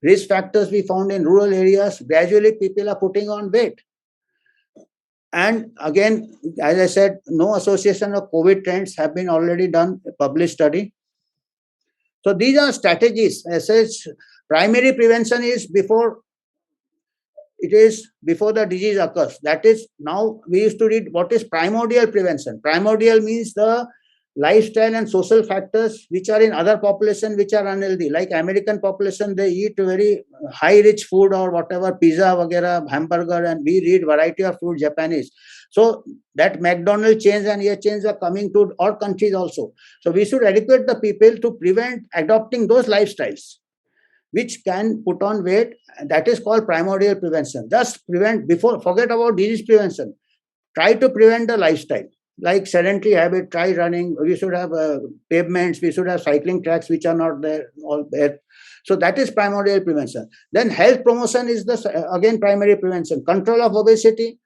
Risk factors we found in rural areas, gradually people are putting on weight. And again, as I said, no association of COVID trends have been already done, a published study. So these are strategies. As such, primary prevention is before the disease occurs. That is, now we used to read what is primordial prevention. Primordial means the lifestyle and social factors which are in other population which are unhealthy. Like American population, they eat very high rich food or whatever, pizza, vagera, hamburger, and we eat variety of food, Japanese. So that McDonald's chains and here chains are coming to our countries also. So we should educate the people to prevent adopting those lifestyles which can put on weight. That is called primordial prevention. Just prevent forget about disease prevention. Try to prevent the lifestyle. Like sedentary habit, try running. We should have pavements. We should have cycling tracks which are not there. All there. So that is primordial prevention. Then health promotion is again primary prevention. Control of obesity,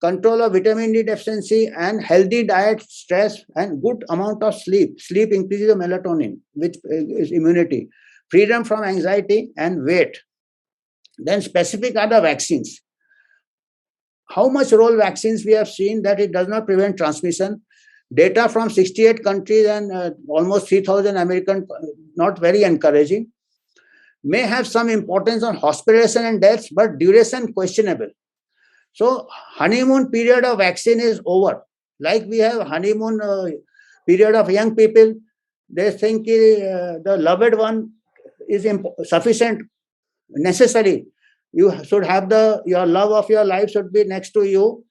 control of vitamin D deficiency, and healthy diet, stress, and good amount of sleep. Sleep increases the melatonin, which is immunity. Freedom from anxiety and weight. Then specific are the vaccines. How much role vaccines we have seen that it does not prevent transmission. Data from 68 countries and almost 3,000 American, not very encouraging. May have some importance on hospitalization and deaths, but duration questionable. So honeymoon period of vaccine is over. Like we have honeymoon period of young people, they think the loved one is sufficient, necessary. You should have your love of your life should be next to you.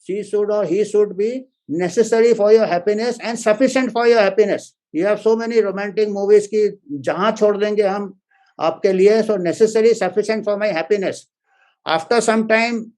She should or he should be necessary for your happiness and sufficient for your happiness. You have so many romantic movies ki jahan chhod denge hum aapke liye, so necessary, sufficient for my happiness. After some time,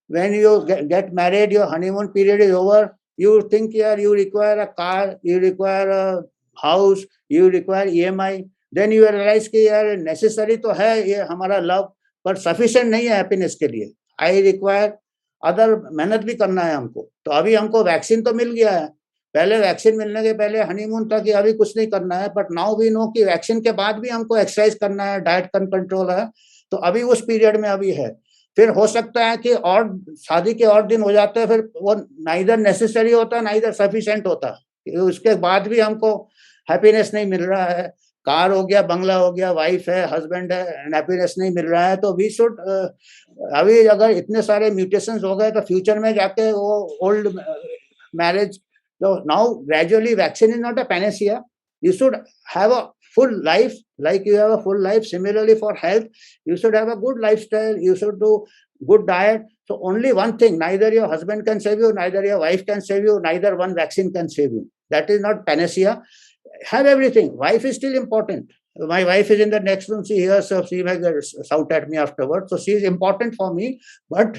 when you get married, your honeymoon period is over, you think you require a car, you require a house, you require EMI. Then you realize कि यार necessary तो है ये हमारा love, पर sufficient नहीं है happiness के लिए. I require other, मेहनत भी करना है हमको. तो अभी हमको वैक्सीन तो मिल गया है. पहले वैक्सीन मिलने के पहले हनीमून था कि अभी कुछ नहीं करना है, बट नाउ वी नो कि वैक्सीन के बाद भी हमको एक्सरसाइज करना है, डाइट कंट्रोल है. तो अभी उस पीरियड में अभी है. फिर हो सकता है कि और शादी के और दिन हो जाते हैं, फिर वो नाइदर नेसेसरी होता, नाइदर सफिशिएंट होता. उसके बाद भी हमको हैप्पीनेस नहीं मिल रहा है. कार हो गया, बंगला हो गया, वाइफ है, हस्बैंड है, हैप्पीनेस नहीं मिल रहा है. तो वी शुड अभी अगर इतने सारे म्यूटेशंस हो गए तो फ्यूचर में जाके वो old marriage. So now gradually vaccine is not a panacea. You should have a full life like you have a full life. Similarly for health, you should have a good lifestyle. You should do good diet. So only one thing, neither your husband can save you, neither your wife can save you, neither one vaccine can save you. That is not panacea. Have everything. Wife is still important. My wife is in the next room. She hears, so she may shout at me afterwards. So she is important for me. But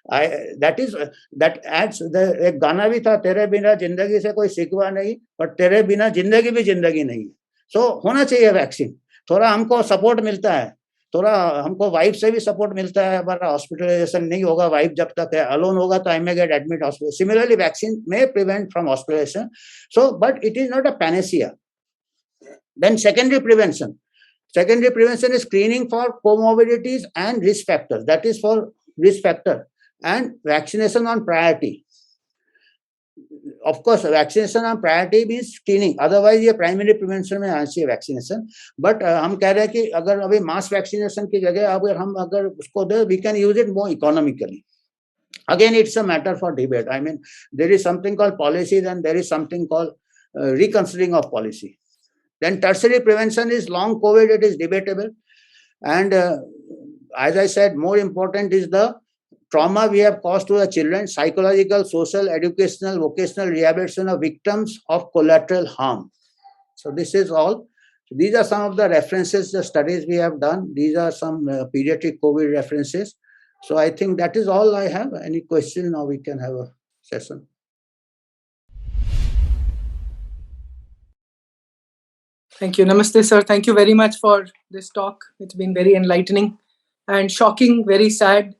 that adds the एक गाना भी था, तेरे बिना जिंदगी से कोई सिकवा नहीं, but तेरे बिना जिंदगी भी जिंदगी नहीं. So होना चाहिए वैक्सीन. थोड़ा हमको सपोर्ट मिलता है, थोड़ा हमको वाइफ से भी सपोर्ट मिलता है. हमारा हॉस्पिटलाइजेशन नहीं होगा वाइफ जब तक है. अलोन होगा तो I may get admit hospital. Similarly vaccine may prevent from hospitalization. So but it is not a panacea. Then secondary prevention. Secondary prevention is screening for comorbidities and risk factors. That is for risk factor. And vaccination on priority. Of course, vaccination on priority means screening. Otherwise, ये primary prevention में आना चाहिए vaccination. But हम कह रहे हैं कि अगर अभी mass vaccination की जगह अगर हम उसको दे, we can use it more economically. Again, it's a matter for debate. I mean, there is something called policy, then there is something called reconsidering of policy. Then tertiary prevention is long COVID, it is debatable. And as I said, more important is the trauma we have caused to the children, psychological, social, educational, vocational rehabilitation of victims of collateral harm. So this is all. So these are some of the references, the studies we have done. These are some pediatric COVID references. So I think that is all I have. Any question? Now we can have a session. Thank you. Namaste, sir. Thank you very much for this talk. It's been very enlightening and shocking, very sad.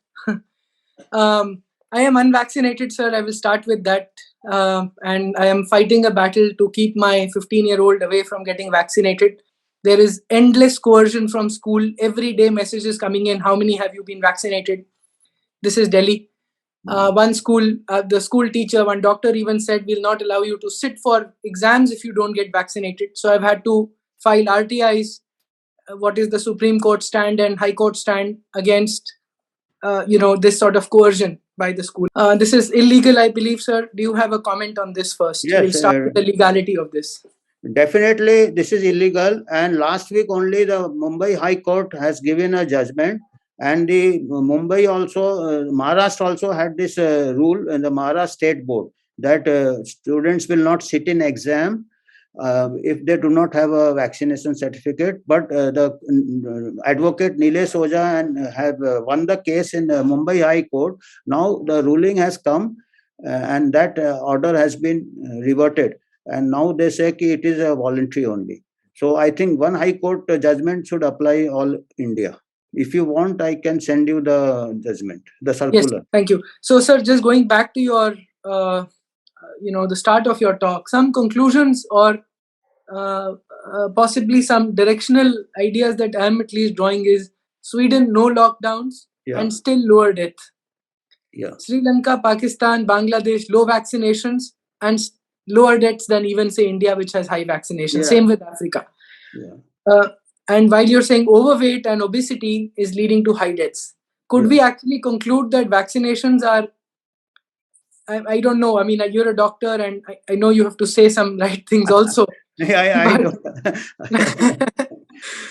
I am unvaccinated, sir. I will start with that. And I am fighting a battle to keep my 15-year-old away from getting vaccinated. There is endless coercion from school. Every day messages coming in. How many have you been vaccinated? This is Delhi. One school, the school teacher, one doctor even said, we'll not allow you to sit for exams if you don't get vaccinated. So I've had to file RTIs. What is the Supreme Court stand and High Court stand against, this sort of coercion by the school. This is illegal, I believe, sir. Do you have a comment on this first? Yes, we'll start with the legality of this. Definitely, this is illegal. And last week only the Mumbai High Court has given a judgment. And the Mumbai also, Maharashtra also had this rule in the Maharashtra State Board that students will not sit in exam if they do not have a vaccination certificate. But the advocate Nilesh Oja and have won the case in Mumbai High Court. Now the ruling has come and that order has been reverted. And now they say that it is a voluntary only. So I think one High Court judgment should apply all India. If you want, I can send you the judgment, the circular. Yes, thank you. So, sir, just going back to your, the start of your talk, some conclusions or possibly some directional ideas that I am at least drawing is Sweden, no lockdowns and still lower death. Sri Lanka, Pakistan, Bangladesh, low vaccinations and lower deaths than even, say, India, which has high vaccination. Same with Africa. And while you're saying overweight and obesity is leading to high deaths, could we actually conclude that vaccinations are, I don't know, I mean, you're a doctor and I know you have to say some right things also.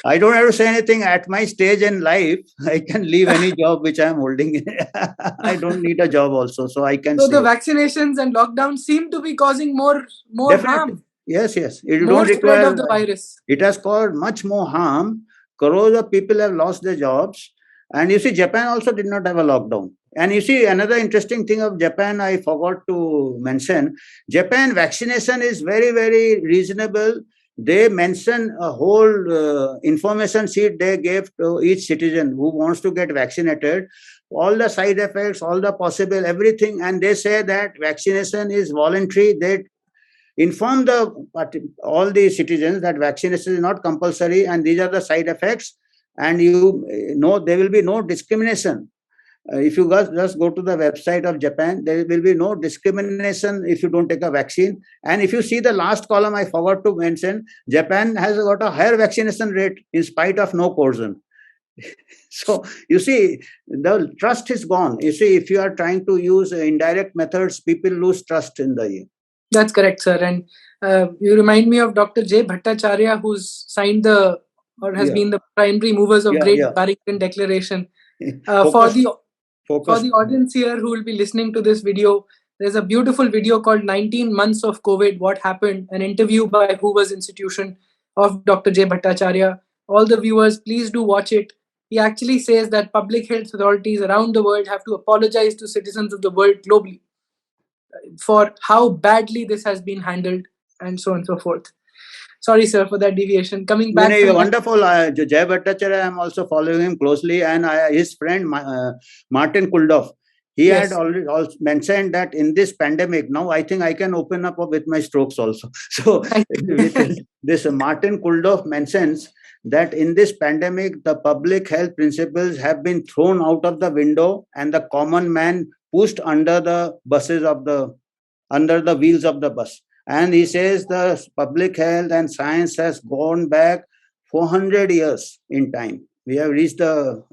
I don't have to say anything at my stage in life. I can leave any job which I am holding. I don't need a job also, so I can. So the vaccinations and lockdowns seem to be causing more harm. Yes. It more don't spread of the virus. It has caused much more harm. Crores of people have lost their jobs. And you see, Japan also did not have a lockdown. And you see, another interesting thing of Japan, I forgot to mention, Japan vaccination is very, very reasonable. They mention a whole information sheet they gave to each citizen who wants to get vaccinated, all the side effects, all the possible, everything. And they say that vaccination is voluntary. They inform all the citizens that vaccination is not compulsory and these are the side effects. And there will be no discrimination. If you guys just go to the website of Japan, there will be no discrimination if you don't take a vaccine. And if you see the last column, I forgot to mention, Japan has got a higher vaccination rate in spite of no coercion. So you see, the trust is gone. You see, if you are trying to use indirect methods, people lose trust in the. That's correct, sir. And you remind me of Dr. J. Bhattacharya, who's signed has been the primary movers of Great Barrington Declaration. For the audience here who will be listening to this video, there's a beautiful video called 19 Months of COVID, What Happened, an interview by Hoover's Institution of Dr. J. Bhattacharya. All the viewers, please do watch it. He actually says that public health authorities around the world have to apologize to citizens of the world globally for how badly this has been handled and so on and so forth. Sorry, sir, for that deviation. Coming back. Wonderful. Jay Bhattacharya, I am also following him closely. And his friend, Martin Kulldorff, he had already also mentioned that in this pandemic, now I think I can open up with my strokes also. So this Martin Kulldorff mentions that in this pandemic, the public health principles have been thrown out of the window and the common man pushed under the wheels of the bus. And he says the public health and science has gone back 400 years in time. We have reached the,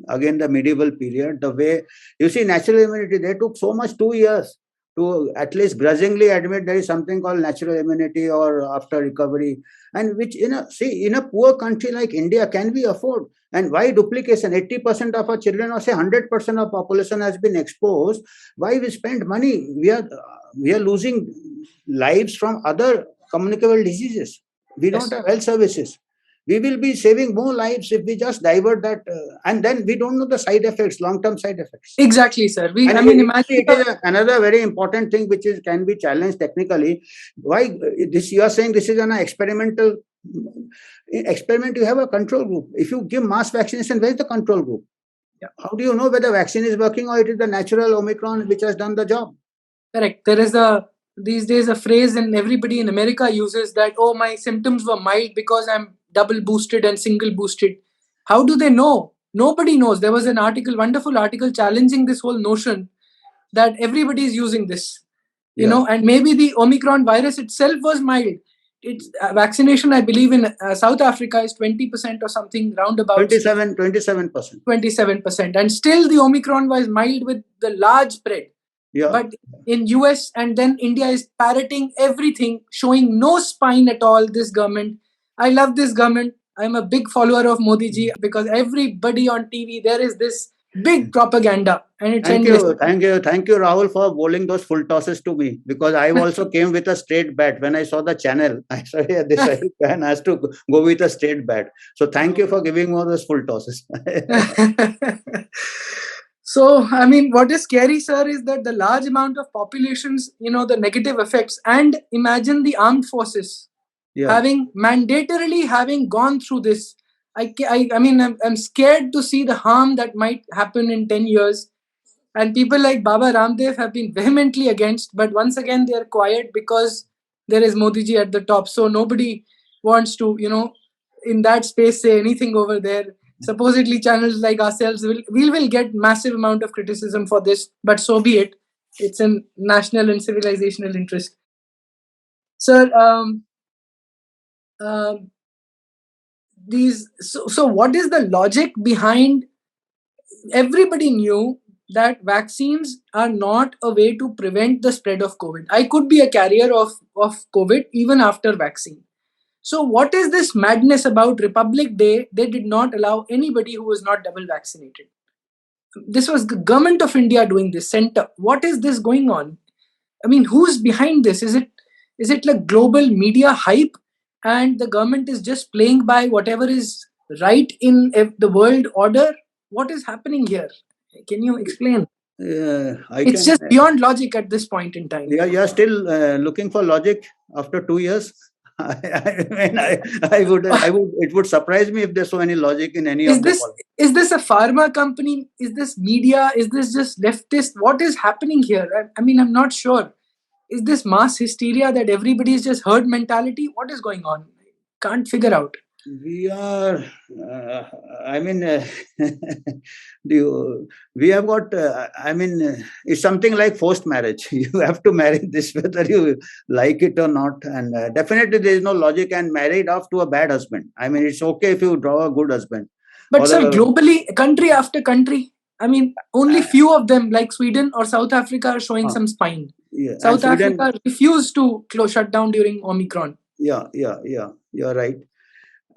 again the medieval period. The way you see natural immunity, they took so much 2 years to at least grudgingly admit there is something called natural immunity or after recovery, and which in a poor country like India can we afford? And why duplication? 80% of our children, or say 100% of population has been exposed. Why we spend money? We are losing lives from other communicable diseases. We don't Yes. have health services. We will be saving more lives if we just divert that, and then we don't know the side effects, long-term side effects. Exactly, sir. And Imagine it is another very important thing which can be challenged technically. Why this? You are saying this is an experimental experiment. You have a control group. If you give mass vaccination, where is the control group? Yeah. How do you know whether vaccine is working or it is the natural Omicron which has done the job? correct. There is these days a phrase, and everybody in America uses that, oh, my symptoms were mild because I'm double boosted and single boosted. How do they know? Nobody knows. There was an article, wonderful article, challenging this whole notion that everybody is using this, and maybe the Omicron virus itself was mild. It's vaccination, I believe, in South Africa is 20% or something, roundabout 27%. 27%, and still the Omicron was mild with the large spread. Yeah. But in US and then India is parroting everything, showing no spine at all. This government, I love this government. I'm a big follower of Modi ji because everybody on TV, there is this big propaganda, and it's endless. Thank you, Rahul, for bowling those full tosses to me, because I also came with a straight bat when I saw the channel. I said, yeah, this man has to go with a straight bat. So thank you for giving me those full tosses. So, I mean, what is scary, sir, is that the large amount of populations, the negative effects, and imagine the armed forces having gone through this. I mean, I'm scared to see the harm that might happen in 10 years. And people like Baba Ramdev have been vehemently against, but once again, they're quiet because there is Modi ji at the top. So nobody wants to, in that space, say anything over there. Supposedly channels like ourselves will get massive amount of criticism for this, but so be it. It's in national and civilizational interest. Sir, so what is the logic behind? Everybody knew that vaccines are not a way to prevent the spread of COVID. I could be a carrier of COVID even after vaccine. So what is this madness about Republic Day? They did not allow anybody who was not double vaccinated. This was the government of India doing this, center. What is this going on? I mean, who's behind this? Is it like global media hype, and the government is just playing by whatever is right in the world order? What is happening here? Can you explain? It's just beyond logic at this point in time. Yeah, you're still looking for logic after 2 years. It would surprise me if there's so any logic in any of this. Is this a pharma company? Is this media? Is this just leftist? What is happening here? I mean, I'm not sure. Is this mass hysteria that everybody is just herd mentality? What is going on? Can't figure out. We are, we have got, it's something like forced marriage. You have to marry this whether you like it or not. And definitely there is no logic and married off to a bad husband. I mean, it's okay if you draw a good husband. But sir, globally, country after country, I mean, only few of them like Sweden or South Africa are showing some spine. Yeah. South Africa refused to shut down during Omicron. Yeah, you're right.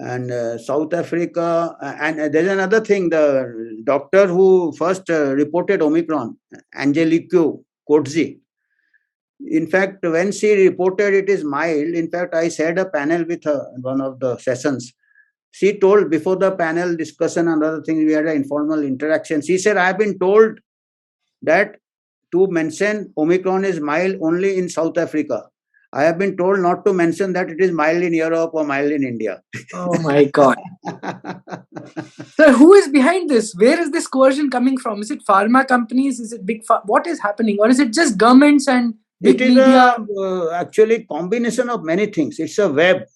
And South Africa, and there's another thing, the doctor who first reported Omicron, Angelique Coetzee. In fact, when she reported it is mild, in fact, I shared a panel with her in one of the sessions. She told, before the panel discussion and other things, we had an informal interaction. She said, I have been told that to mention Omicron is mild only in South Africa. I have been told not to mention that it is mild in Europe or mild in India. Oh my God. So who is behind this? Where is this coercion coming from? Is it pharma companies? Is it big what is happening? Or is it just governments and big media? Actually combination of many things. It's a web.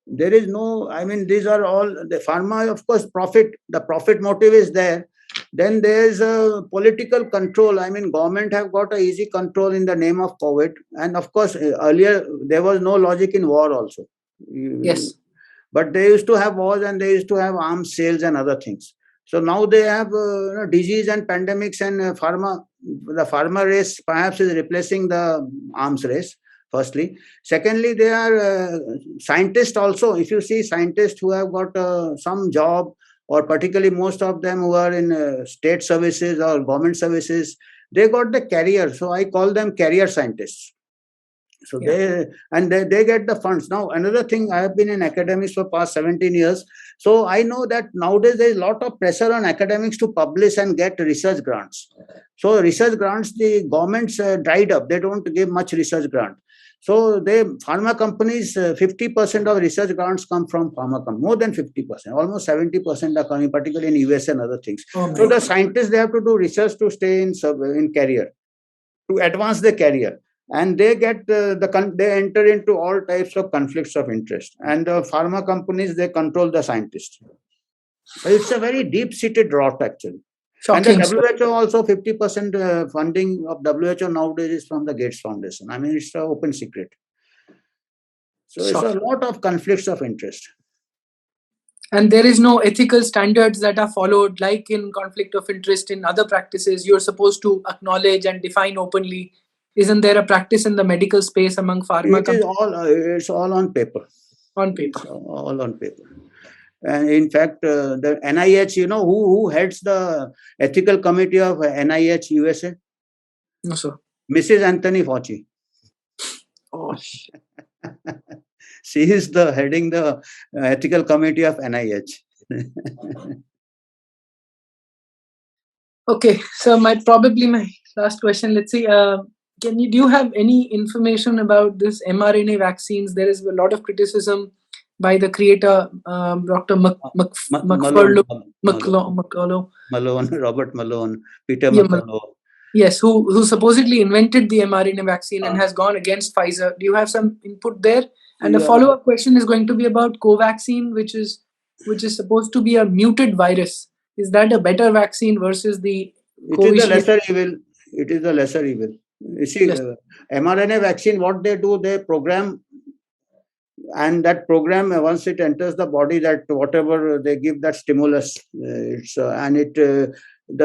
There is no, I mean, these are all, the pharma, of course, profit. The profit motive is there. Then there's a political control. I mean, government have got a easy control in the name of COVID. And of course, earlier, there was no logic in war also. Yes. But they used to have wars and they used to have arms sales and other things. So now they have disease and pandemics and pharma. The pharma race perhaps is replacing the arms race. Firstly, secondly, they are scientists also. If you see scientists who have got some job, or particularly most of them who are in state services or government services, they got the career. So I call them career scientists. So they get the funds. Now another thing, I have been in academics for past 17 years, so I know that nowadays there is a lot of pressure on academics to publish and get research grants. So research grants, the governments dried up, they don't give much research grant. So pharma companies, 50% of research grants come from pharma companies, more than 50%, almost 70% are coming, particularly in US and other things. So the scientists, they have to do research to stay in career, to advance their career, and they get they enter into all types of conflicts of interest, and the pharma companies, they control the scientists. So it's a very deep-seated rot actually. Shocking, and sir. the WHO also, 50% funding of WHO nowadays is from the Gates Foundation. I mean, it's an open secret. So it's a Shocking. lot of conflicts of interest. And there is no ethical standards that are followed, like in conflict of interest in other practices. You're supposed to acknowledge and define openly. Isn't there a practice in the medical space among pharma It is companies? it's all on paper. On paper. It's all on paper. And in fact, the NIH, you know who heads the ethical committee of NIH USA? No, sir. Mrs. Anthony Fauci. Oh. She is heading the ethical committee of NIH. Okay, so my last question. Let's see. Do you have any information about this mRNA vaccines? There is a lot of criticism by the creator, Dr. Malone, Robert Malone, Peter McCullough. Yes, who supposedly invented the mRNA vaccine and has gone against Pfizer. Do you have some input there? And a follow-up question is going to be about Covaxin, which is supposed to be a muted virus. Is that a better vaccine versus the It is the lesser evil. It is the lesser evil. You see, mRNA vaccine, what they do, they program, and that program, once it enters the body, that whatever they give, that stimulus, the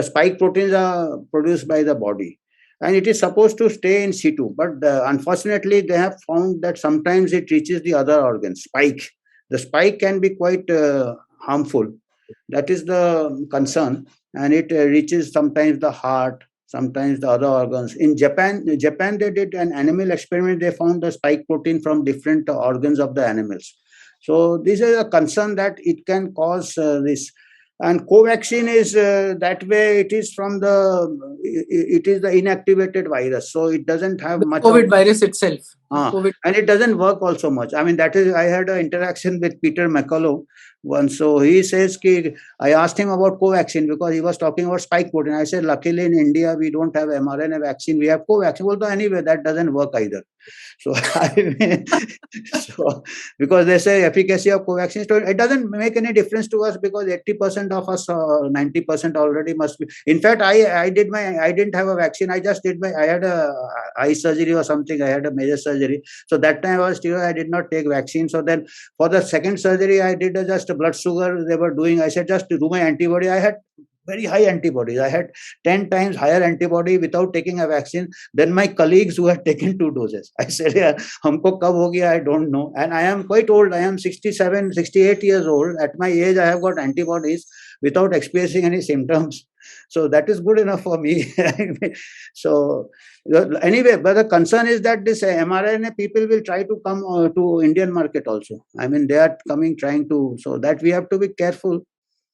spike proteins are produced by the body, and it is supposed to stay in situ. But unfortunately, they have found that sometimes it reaches the other organs. The spike can be quite harmful. That is the concern, and it reaches sometimes the heart, sometimes the other organs. In Japan, they did an animal experiment. They found the spike protein from different organs of the animals. So this is a concern that it can cause this. And Covaxin is that way. It is the inactivated virus, so it doesn't have much. COVID virus itself. And it doesn't work also much. I mean, I had an interaction with Peter McCullough once. So he says, I asked him about Covaxin because he was talking about spike protein. I said, luckily in India, we don't have mRNA vaccine. We have Covaxin. Well, anyway, that doesn't work either. So, because they say efficacy of Covaxin, it doesn't make any difference to us because 80% of us, 90% already must be. In fact, I didn't have a vaccine. I had a eye surgery or something. I had a major surgery. So that time I did not take vaccine. So then for the second surgery, I did just a blood sugar they were doing. I said, just to do my antibody. I had very high antibodies. I had 10 times higher antibody without taking a vaccine than my colleagues who had taken 2 doses. I said, yeah, humko kab ho gaya, I don't know. And I am quite old. I am 67, 68 years old. At my age, I have got antibodies without experiencing any symptoms. So that is good enough for me. So anyway, but the concern is that this mRNA people will try to come to Indian market also. I mean, they are trying to, so that we have to be careful.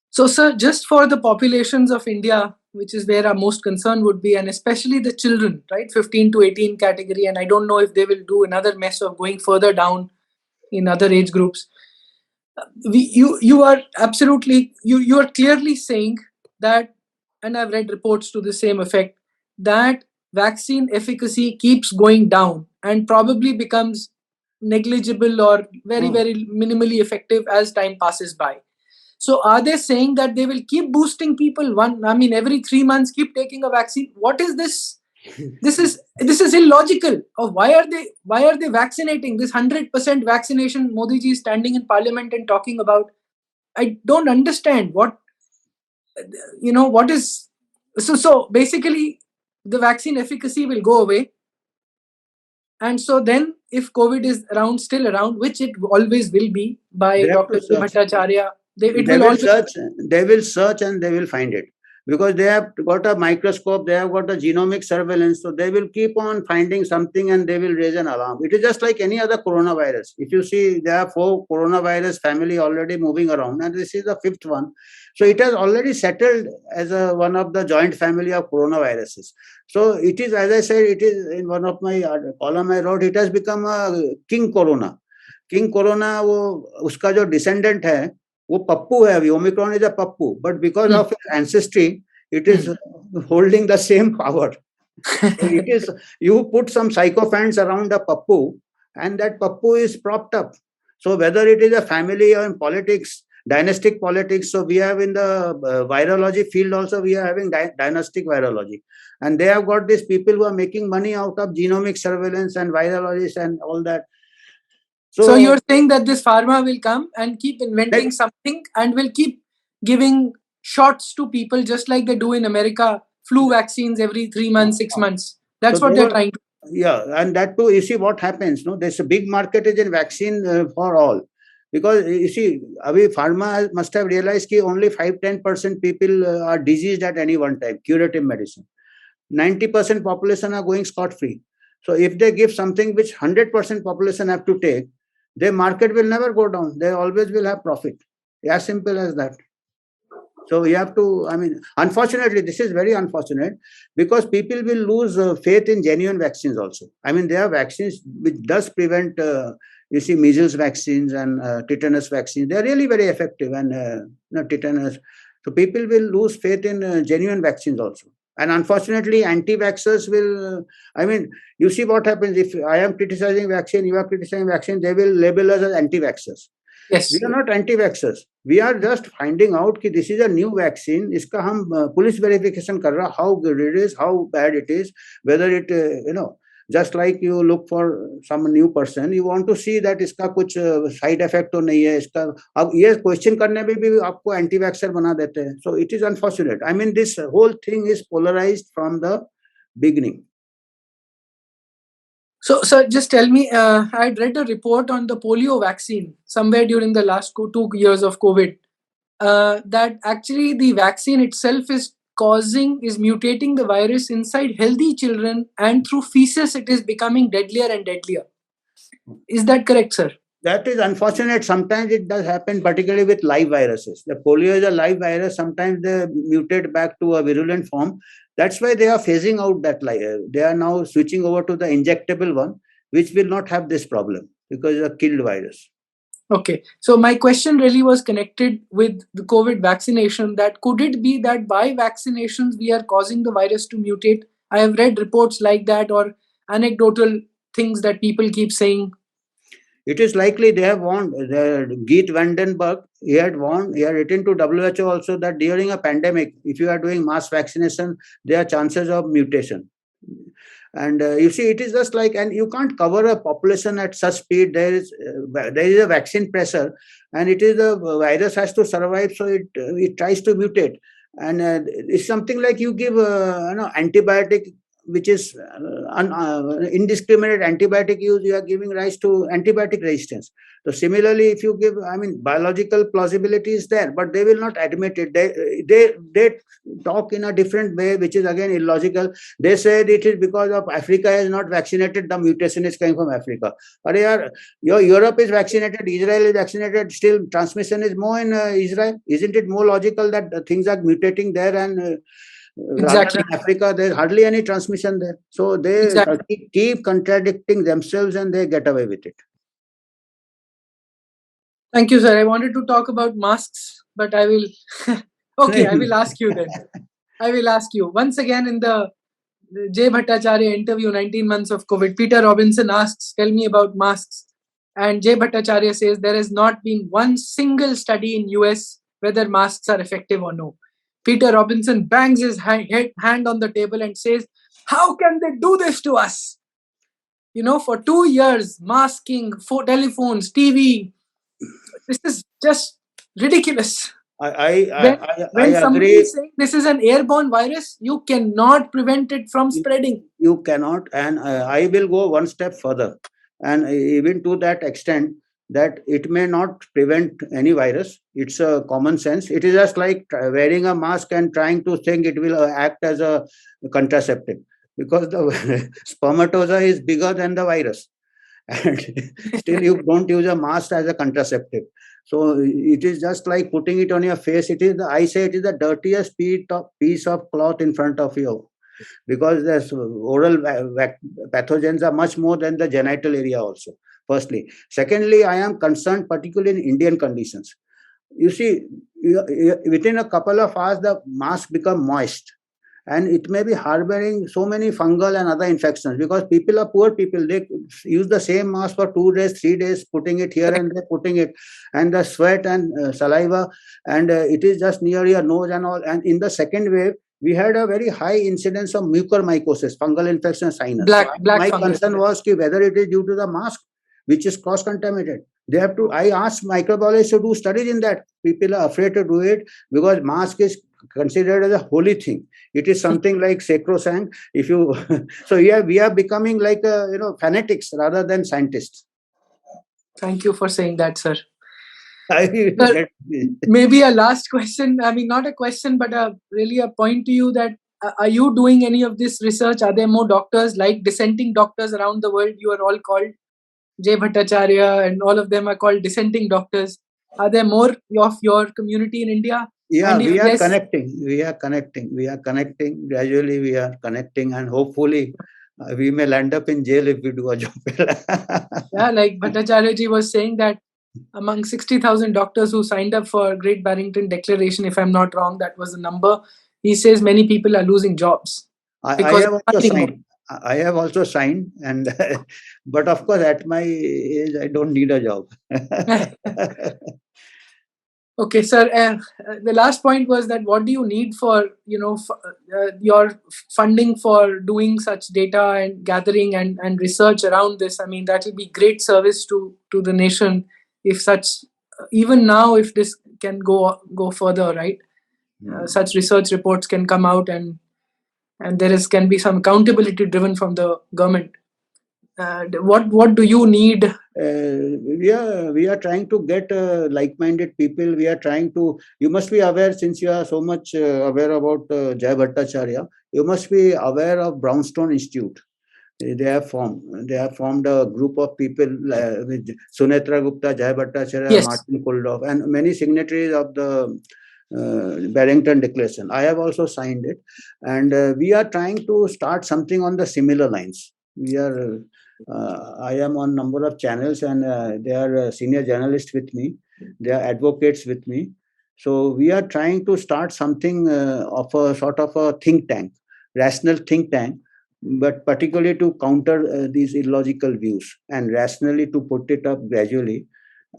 So, sir, just for the populations of India, which is where our most concern would be, and especially the children, right, 15 to 18 category, and I don't know if they will do another mess of going further down in other age groups. You are absolutely, you are clearly saying that, and I've read reports to the same effect, that vaccine efficacy keeps going down and probably becomes negligible or very, very minimally effective as time passes by. So are they saying that they will keep boosting people every 3 months, keep taking a vaccine? What is this This is illogical. Or why are they vaccinating? This 100% vaccination Modi ji is standing in parliament and talking about. I don't understand what what is. So basically the vaccine efficacy will go away, and so then if COVID is still around, which it always will be, by They have to Dr. search. Bhattacharya, it They will will always. search. They will search and they will find it, because they have got a microscope. They have got a genomic surveillance. So they will keep on finding something and they will raise an alarm. It is just like any other coronavirus. If you see, there are 4 coronavirus family already moving around, and this is the 5th one. So it has already settled as one of the joint family of coronaviruses. So it is, as I said, it is in one of my column I wrote, it has become a king corona. King corona, वो उसका जो descendant है वो पप्पू है अभी. Omicron is a Pappu, but because of his ancestry it is holding the same power. It is, you put some sycophants around a pappu and that pappu is propped up. So whether it is a family or in politics, dynastic politics, so we have in the virology field also, we are having dynastic virology, and they have got these people who are making money out of genomic surveillance and virologists and all that. So you're saying that this pharma will come and keep inventing something and will keep giving shots to people just like they do in America, flu vaccines every 3 months, 6 months. That's what they're trying to. Yeah, and that too, you see what happens. No, there's a big market is in vaccine for all. Because you see, Abhi pharma must have realized that only 5-10% people are diseased at any one time, curative medicine. 90% population are going scot-free. So if they give something which 100% population have to take, their market will never go down. They always will have profit. As simple as that. So you have to, I mean, unfortunately, this is very unfortunate, because people will lose faith in genuine vaccines also. I mean, there are vaccines which does prevent, you see, measles vaccines and tetanus vaccines. They are really very effective, and tetanus. So people will lose faith in genuine vaccines also. And unfortunately, anti-vaxxers will, I mean, you see what happens if I am criticizing vaccine, you are criticizing vaccine, they will label us as anti-vaxxers. Yes. We are not anti-vaxxers. We are just finding out that this is a new vaccine. Iska hum police verification kar raha, how good it is, how bad it is, whether it, just like you look for some new person, you want to see that iska kuch side effect to nahi hai. Iska, ab ye question karne mein bhi aapko anti-vaxxer bana dete hain. So it is unfortunate. I mean, this whole thing is polarized from the beginning. So, sir, just tell me, I'd read a report on the polio vaccine somewhere during the last 2 years of COVID, that actually the vaccine itself is mutating the virus inside healthy children, and through feces it is becoming deadlier and deadlier. Is that correct, sir? That is unfortunate. Sometimes it does happen, particularly with live viruses. The polio is a live virus. Sometimes they mutate back to a virulent form. That's why they are phasing out that. They are now switching over to the injectable one, which will not have this problem because it's a killed virus. Okay. So my question really was connected with the COVID vaccination, that could it be that by vaccinations we are causing the virus to mutate? I have read reports like that, or anecdotal things that people keep saying. It is likely they have warned. Geert Vandenberg, he had warned, he had written to WHO also that during a pandemic, if you are doing mass vaccination, there are chances of mutation. And you see, it is just like, and you can't cover a population at such speed. There is a vaccine pressure, and it is the virus has to survive, so it tries to mutate. And it's something like you give antibiotic, which is indiscriminate antibiotic use, you are giving rise to antibiotic resistance. So similarly, if you give, I mean, biological plausibility is there, but they will not admit it. They talk in a different way, which is again illogical. They said it is because of Africa is not vaccinated, the mutation is coming from Africa. But Europe is vaccinated, Israel is vaccinated, still transmission is more in Israel. Isn't it more logical that things are mutating there, and Exactly. rather than Africa, there's hardly any transmission there. So they keep contradicting themselves and they get away with it. Thank you, sir. I wanted to talk about masks, but I will. Okay, I will ask you then. I will ask you. Once again, in the J. Bhattacharya interview, 19 months of COVID, Peter Robinson asks, tell me about masks. And J. Bhattacharya says there has not been one single study in US whether masks are effective or no. Peter Robinson bangs his hand on the table and says, how can they do this to us? For 2 years, masking, for telephones, TV. This is just ridiculous. When I somebody agree. is saying this is an airborne virus, you cannot prevent it from spreading. You cannot, and I will go one step further, and even to that extent that it may not prevent any virus. It's a common sense. It is just like wearing a mask and trying to think it will act as a contraceptive, because the spermatozoa is bigger than the virus, and still you don't use a mask as a contraceptive. So it is just like putting it on your face. I say it is the dirtiest piece of cloth in front of you, because the oral pathogens are much more than the genital area also, firstly. Secondly, I am concerned particularly in Indian conditions. You see, within a couple of hours the mask become moist, and it may be harboring so many fungal and other infections, because people are poor people. They use the same mask for 2 days, 3 days, putting it here and there, putting it, and the sweat and saliva, and it is just near your nose and all. And in the second wave, we had a very high incidence of mucormycosis, fungal infection, sinus. Black My fungus. concern was whether it is due to the mask, which is cross-contaminated. They have to. I asked microbiologists to do studies in that. People are afraid to do it because mask is considered as a holy thing. It is something like sacrosanct. If you, so yeah, we are becoming like fanatics rather than scientists. Thank you for saying that, sir. Sir, maybe a last question. I mean, not a question, but really a point to you that are you doing any of this research? Are there more doctors, like dissenting doctors around the world? You are all called Jay Bhattacharya, and all of them are called dissenting doctors. Are there more of your community in India? Yeah, we are connecting. We are connecting. Gradually, we are connecting, and hopefully, we may land up in jail if we do a job. Yeah, like Bhattacharya ji was saying that among 60,000 doctors who signed up for Great Barrington Declaration, if I'm not wrong, that was the number. He says many people are losing jobs. I have also signed, and but of course, at my age, I don't need a job. Okay, sir. The last point was that what do you need for your funding for doing such data and gathering and research around this? I mean, that will be great service to the nation if such. Even now, if this can go further, right? Such research reports can come out, and there can be some accountability driven from the government. What do you need? We are trying to get like-minded people. We are trying to. You must be aware, since you are so much aware about Jay Bhattacharya. You must be aware of Brownstone Institute. They have formed a group of people with Sunetra Gupta, Jay Bhattacharya, yes, Martin Kulldorff, and many signatories of the Barrington Declaration. I have also signed it, and we are trying to start something on the similar lines. We are. I am on number of channels, and they are senior journalists with me. They are advocates with me. So we are trying to start something of a sort of a think tank, rational think tank, but particularly to counter these illogical views, and rationally to put it up gradually.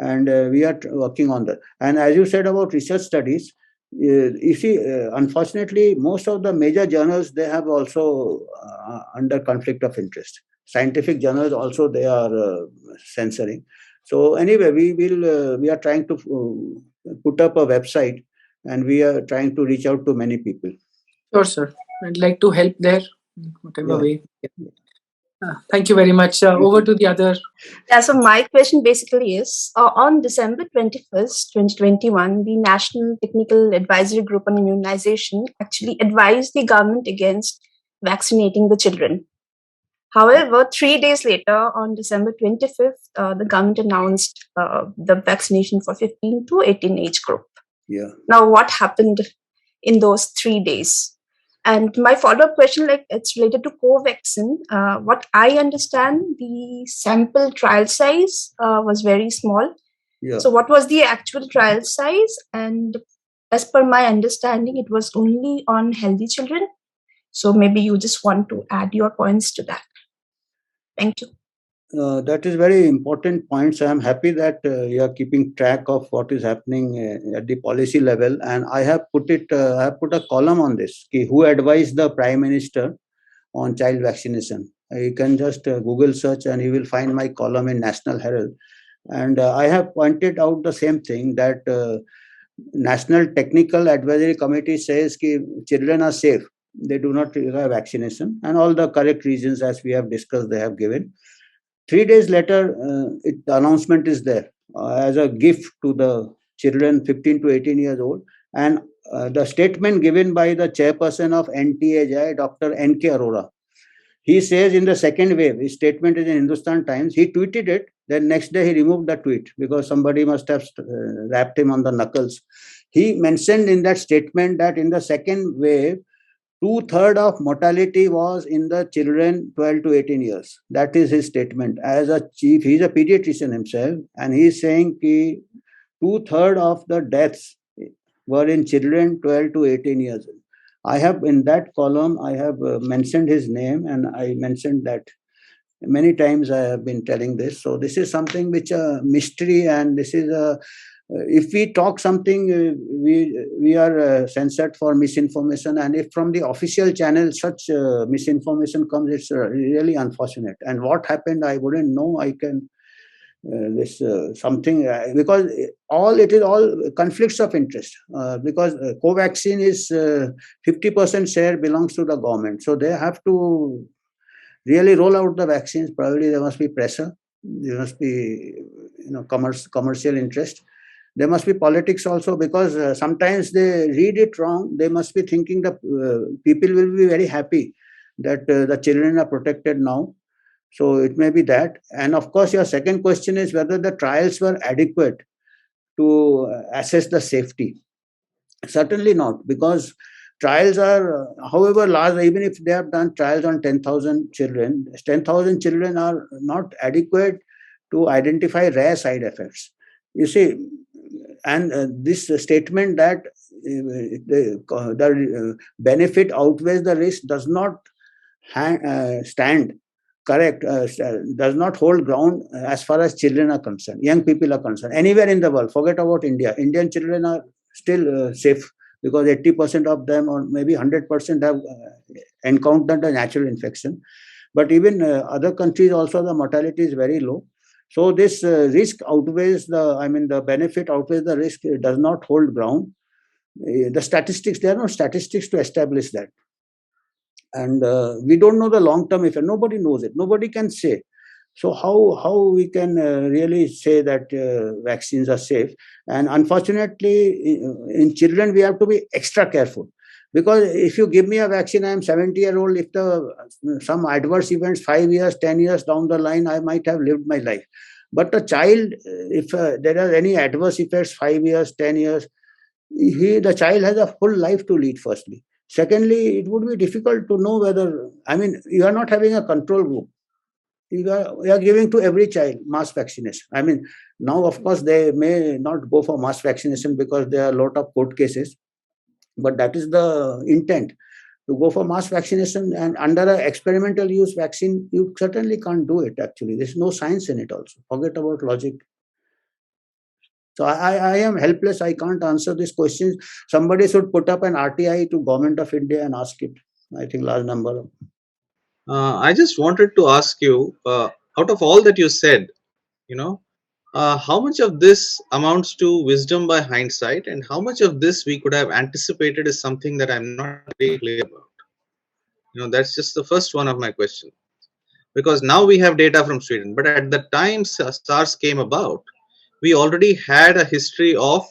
And we are working on that. And as you said about research studies, you see, unfortunately, most of the major journals, they have also under conflict of interest. Scientific journals also they are censoring. So anyway, we are trying to put up a website, and we are trying to reach out to many people. Sure, sir. I'd like to help there, whatever way. Thank you very much. Over to the other. Yeah, so my question basically is, on December 21st, 2021, the National Technical Advisory Group on Immunization actually advised the government against vaccinating the children. However, 3 days later, on December 25th, the government announced the vaccination for 15 to 18 age group. Yeah. Now, what happened in those 3 days? And my follow-up question, it's related to Covaxin. What I understand, the sample trial size was very small. Yeah. So what was the actual trial size? And as per my understanding, it was only on healthy children. So maybe you just want to add your points to that. Thank you. That is very important points. I am happy that you are keeping track of what is happening at the policy level, and I have put a column on this. Who advised the Prime Minister on child vaccination. You can just Google search and you will find my column in National Herald. And I have pointed out the same thing, that National Technical Advisory Committee says that children are safe. They do not require vaccination, and all the correct reasons, as we have discussed, they have given. 3 days later, the announcement is there as a gift to the children 15 to 18 years old. And the statement given by the chairperson of NTAJ, Dr. N.K. Arora, he says in the second wave, his statement is in Hindustan Times, he tweeted it, then next day he removed the tweet because somebody must have rapped him on the knuckles. He mentioned in that statement that in the second wave, 2/3 of mortality was in the children 12 to 18 years. That is his statement. As a chief, he's a pediatrician himself, and he's saying that 2/3 of the deaths were in children 12 to 18 years. I have, in that column, I have mentioned his name, and I mentioned that many times I have been telling this. So this is something which a mystery, and this is a, if we talk something, we are censored for misinformation, and if from the official channel such misinformation comes, it's really unfortunate. And what happened, I wouldn't know. I can something because it is all conflicts of interest, because Covaxin is 50% share belongs to the government, so they have to really roll out the vaccines. Probably there must be pressure, there must be commercial interest, there must be politics also, because sometimes they read it wrong. They must be thinking that people will be very happy that the children are protected now. So it may be that. And of course, your second question is whether the trials were adequate to assess the safety. Certainly not, because trials are, however large, even if they have done trials on 10,000 children, 10,000 children are not adequate to identify rare side effects. You see, and this statement that the benefit outweighs the risk does not stand correct, does not hold ground as far as children are concerned, young people are concerned. Anywhere in the world, forget about India, Indian children are still safe, because 80% of them, or maybe 100%, have encountered a natural infection. But even other countries also, the mortality is very low. So this risk outweighs the benefit outweighs the risk. It does not hold ground. The statistics, there are no statistics to establish that. And we don't know the long-term effect. Nobody knows it. Nobody can say. So how we can really say that vaccines are safe? And unfortunately, in children, we have to be extra careful. Because if you give me a vaccine, I am 70-year-old. If some adverse events 5 years, 10 years down the line, I might have lived my life. But a child, if there are any adverse effects 5 years, 10 years, the child has a full life to lead, firstly. Secondly, it would be difficult to know whether, you are not having a control group. You are giving to every child mass vaccination. Now, of course, they may not go for mass vaccination because there are a lot of court cases. But that is the intent, to go for mass vaccination. And under an experimental use vaccine, you certainly can't do it, actually. There's no science in it also. Forget about logic. So I am helpless. I can't answer these questions. Somebody should put up an RTI to Government of India and ask it. I think large number. I just wanted to ask you, out of all that you said, how much of this amounts to wisdom by hindsight, and how much of this we could have anticipated is something that I'm not very clear about. That's just the first one of my questions. Because now we have data from Sweden, but at the time SARS came about, we already had a history of,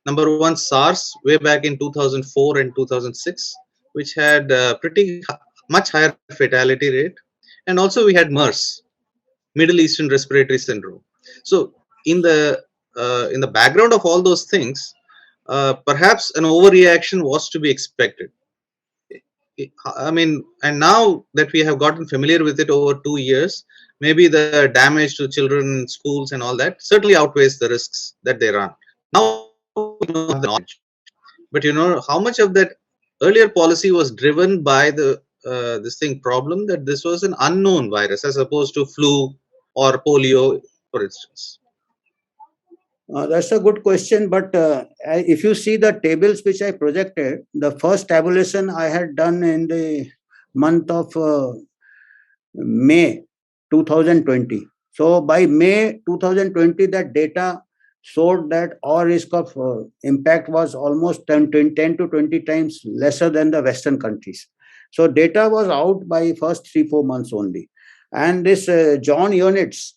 number one, SARS way back in 2004 and 2006, which had pretty much higher fatality rate, and also we had MERS, Middle Eastern Respiratory Syndrome. So in the background of all those things, perhaps an overreaction was to be expected. And now that we have gotten familiar with it over 2 years, maybe the damage to children in schools and all that certainly outweighs the risks that they run. Now we know the knowledge, but how much of that earlier policy was driven by the problem that this was an unknown virus as opposed to flu or polio, for instance? That's a good question, but if you see the tables which I projected, the first tabulation I had done in the month of May 2020. So by May 2020, that data showed that our risk of impact was almost 10 to 20 times lesser than the Western countries. So data was out by first 3-4 months only. And this John Ionitz,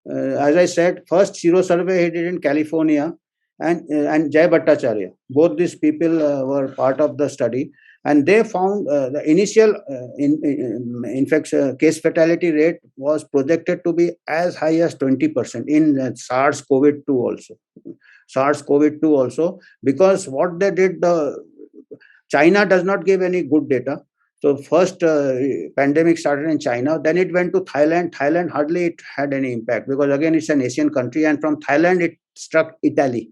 as I said, first Zero survey he did in California, and Jay Bhattacharya. Both these people were part of the study, and they found the initial infection case fatality rate was projected to be as high as 20% in SARS-CoV-2 also. SARS-CoV-2 also, because what they did, China does not give any good data. So first pandemic started in China, then it went to Thailand. Thailand hardly it had any impact because again it's an Asian country, and from Thailand it struck Italy.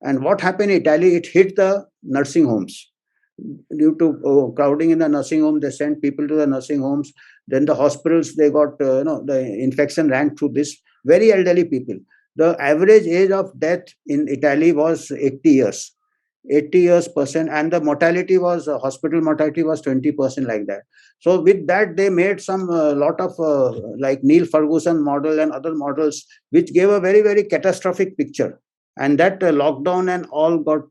And what happened in Italy? It hit the nursing homes. Due to crowding in the nursing home, they sent people to the nursing homes. Then the hospitals, they got the infection ran through this very elderly people. The average age of death in Italy was 80 years. 80 years percent, and the mortality was hospital mortality was 20%, like that. So with that they made some lot of like Neil Ferguson model and other models which gave a very, very catastrophic picture. And that lockdown and all got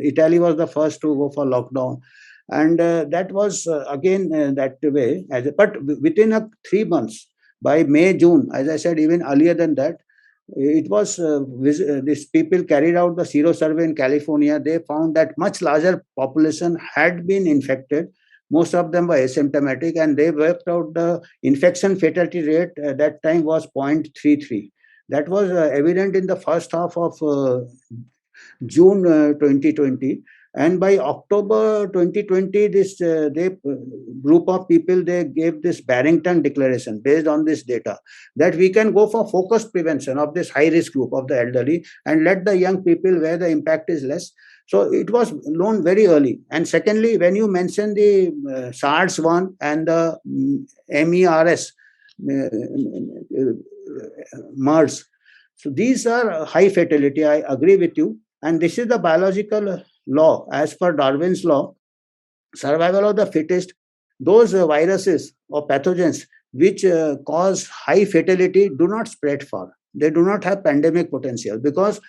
Italy was the first to go for lockdown, and that was again that way. But within 3 months, by May June, as I said, even earlier than that, it was these people carried out the Zero survey in California. They found that much larger population had been infected. Most of them were asymptomatic, and they worked out the infection fatality rate at that time was 0.33. That was evident in the first half of June 2020. And by October 2020, this group of people, they gave this Barrington Declaration based on this data, that we can go for focused prevention of this high risk group of the elderly and let the young people where the impact is less. So it was known very early. And secondly, when you mention the SARS-1 and the MERS, MERS, so these are high fatality. I agree with you. And this is the biological law. As per Darwin's law, survival of the fittest, those viruses or pathogens which cause high fatality do not spread far. They do not have pandemic potential because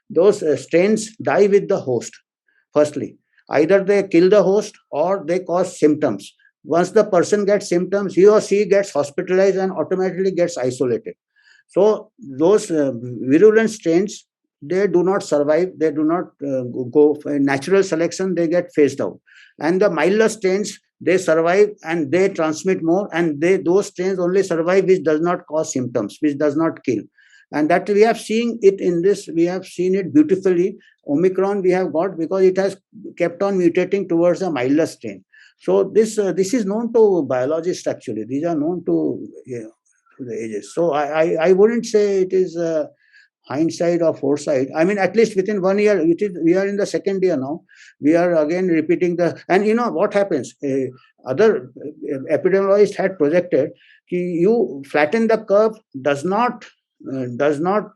those strains die with the host. Firstly, either they kill the host or they cause symptoms. Once the person gets symptoms, he or she gets hospitalized and automatically gets isolated. So those virulent strains, they do not survive. They do not go for natural selection. They get phased out. And the milder strains, they survive and they transmit more. And those strains only survive which does not cause symptoms, which does not kill. And that we have seen it in this. We have seen it beautifully. Omicron we have got because it has kept on mutating towards a milder strain. So this is known to biologists actually. These are known to the ages. So I wouldn't say it is hindsight or foresight. I mean, at least within 1 year, we are in the second year now. We are again repeating and you know what happens? Other epidemiologists had projected you flatten the curve does not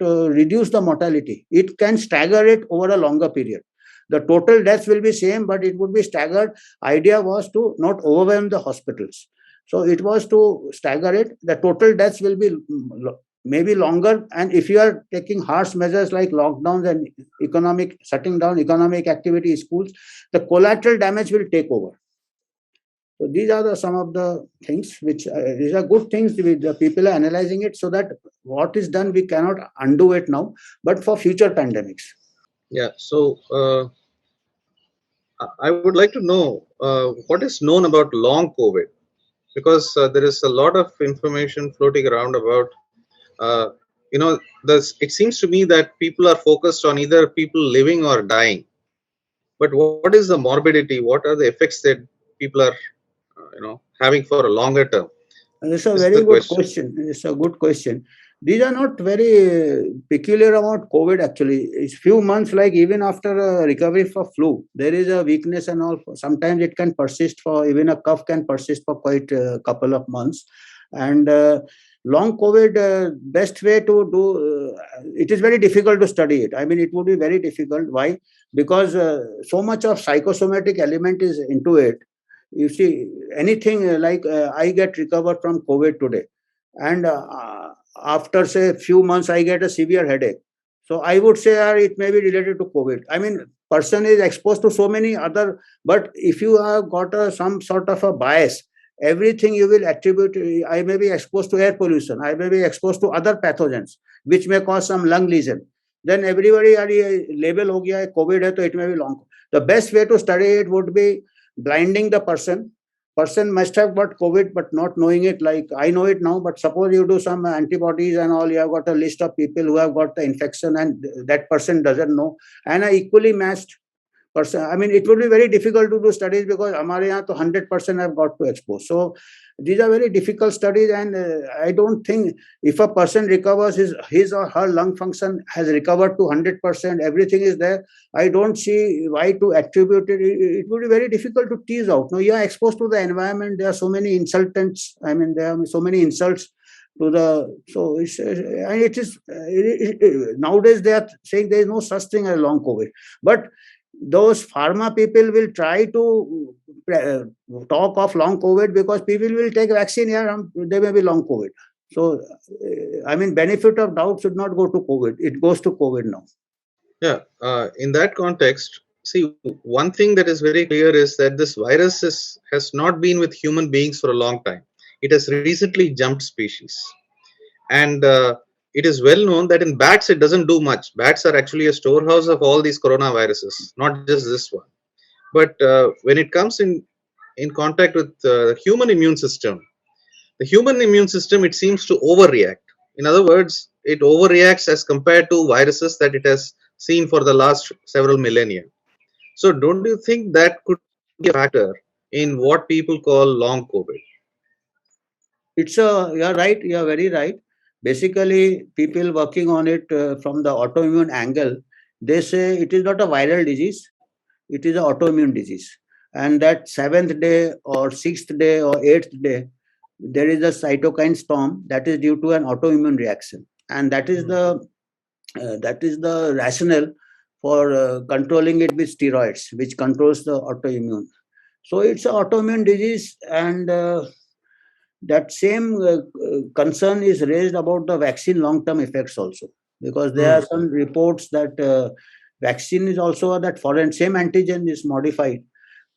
reduce the mortality. It can stagger it over a longer period. The total deaths will be same, but it would be staggered. Idea was to not overwhelm the hospitals. So it was to stagger it. The total deaths will be maybe longer. And if you are taking harsh measures like lockdowns and shutting down economic activity in schools, the collateral damage will take over. So these are some of the things which these are good things. The people are analyzing it so that what is done, we cannot undo it now, but for future pandemics. Yeah. So I would like to know what is known about long COVID, because there is a lot of information floating around about, it seems to me that people are focused on either people living or dying. But what is the morbidity? What are the effects that people are, having for a longer term? It's a very good question. It's a good question. These are not very peculiar about COVID actually. It's few months, like even after a recovery for flu, there is a weakness and all. Sometimes it can persist for, even a cough can persist for quite a couple of months. And long COVID, best way to do, it is very difficult to study it. I mean, it would be very difficult. Why? Because so much of psychosomatic element is into it. You see, anything I get recovered from COVID today, and after say few months I get a severe headache. So I would say it may be related to COVID. I mean, person is exposed to so many other, but if you have got some sort of a bias, everything you will attribute. I may be exposed to air pollution, I may be exposed to other pathogens which may cause some lung lesion. Then everybody label ho gaya hai COVID hai, so it may be long. The best way to study it would be blinding the person must have got COVID but not knowing it. Like I know it now, but suppose you do some antibodies and all, you have got a list of people who have got the infection and that person doesn't know, and a equally matched person. I mean, it would be very difficult to do studies because हमारे यहाँ तो 100% have got to expose. So these are very difficult studies, and I don't think if a person recovers his or her lung function has recovered to 100%, everything is there. I don't see why to attribute it. It would be very difficult to tease out. No, you are exposed to the environment. There are so many insultants. I mean, there are so many insults to the. So it is nowadays they are saying there is no such thing as long COVID, but those pharma people will try to talk of long COVID because people will take vaccine here, they may be long COVID. So, I mean, benefit of doubt should not go to COVID. It goes to COVID now. Yeah, in that context, see, one thing that is very clear is that this virus has not been with human beings for a long time. It has recently jumped species. And it is well known that in bats, it doesn't do much. Bats are actually a storehouse of all these coronaviruses, not just this one. But when it comes in contact with the human immune system, it seems to overreact. In other words, it overreacts as compared to viruses that it has seen for the last several millennia. So don't you think that could be a factor in what people call long COVID? You're right, you're very right. Basically, people working on it from the autoimmune angle, they say it is not a viral disease, it is an autoimmune disease. And that 7th day or 6th day or 8th day, there is a cytokine storm that is due to an autoimmune reaction. And that is the rationale for controlling it with steroids, which controls the autoimmune. So it's an autoimmune disease, and that same concern is raised about the vaccine long-term effects also, because there are some reports that vaccine is also that foreign same antigen is modified,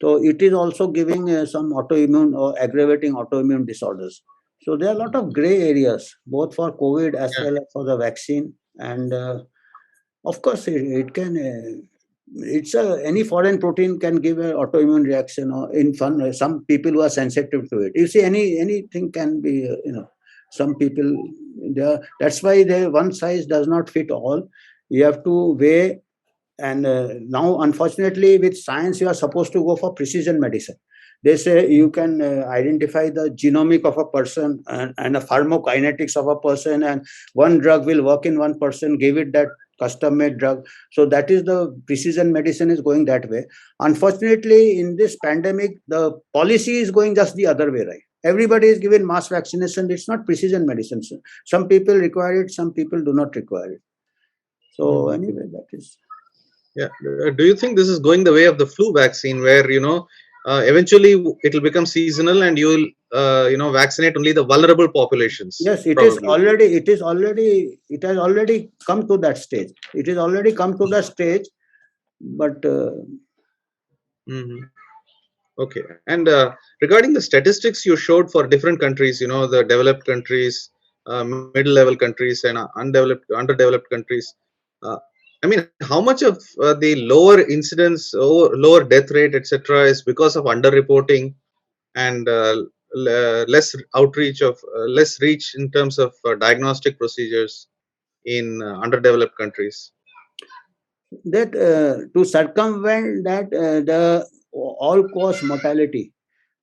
so it is also giving some autoimmune or aggravating autoimmune disorders. So there are a lot of gray areas both for COVID as well as for the vaccine, and of course it can. Any foreign protein can give an autoimmune reaction, or some people who are sensitive to it. You see, anything can be, some people, that's why one size does not fit all. You have to weigh, and now unfortunately with science you are supposed to go for precision medicine. They say you can identify the genomic of a person and a pharmacokinetics of a person, and one drug will work in one person, give it that custom-made drug. So that is the precision medicine is going that way. Unfortunately, in this pandemic, the policy is going just the other way, right? Everybody is given mass vaccination. It's not precision medicine. So some people require it, some people do not require it. So anyway, that is. Yeah. Do you think this is going the way of the flu vaccine, where eventually it will become seasonal and you will vaccinate only the vulnerable populations? Yes, it has already come to that stage. It is already come to that stage, but okay. And regarding the statistics you showed for different countries, the developed countries, middle level countries, and underdeveloped countries, I mean, how much of the lower incidence, lower death rate, etc., is because of underreporting and less outreach of less reach in terms of diagnostic procedures in underdeveloped countries? That to circumvent that, the all-cause mortality,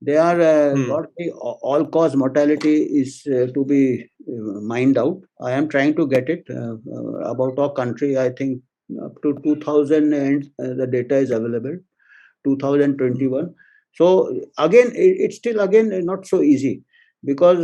they are got the all-cause mortality is to be mined out. I am trying to get it about our country. I think up to 2000 and the data is available, 2021. So again, it's still again not so easy, because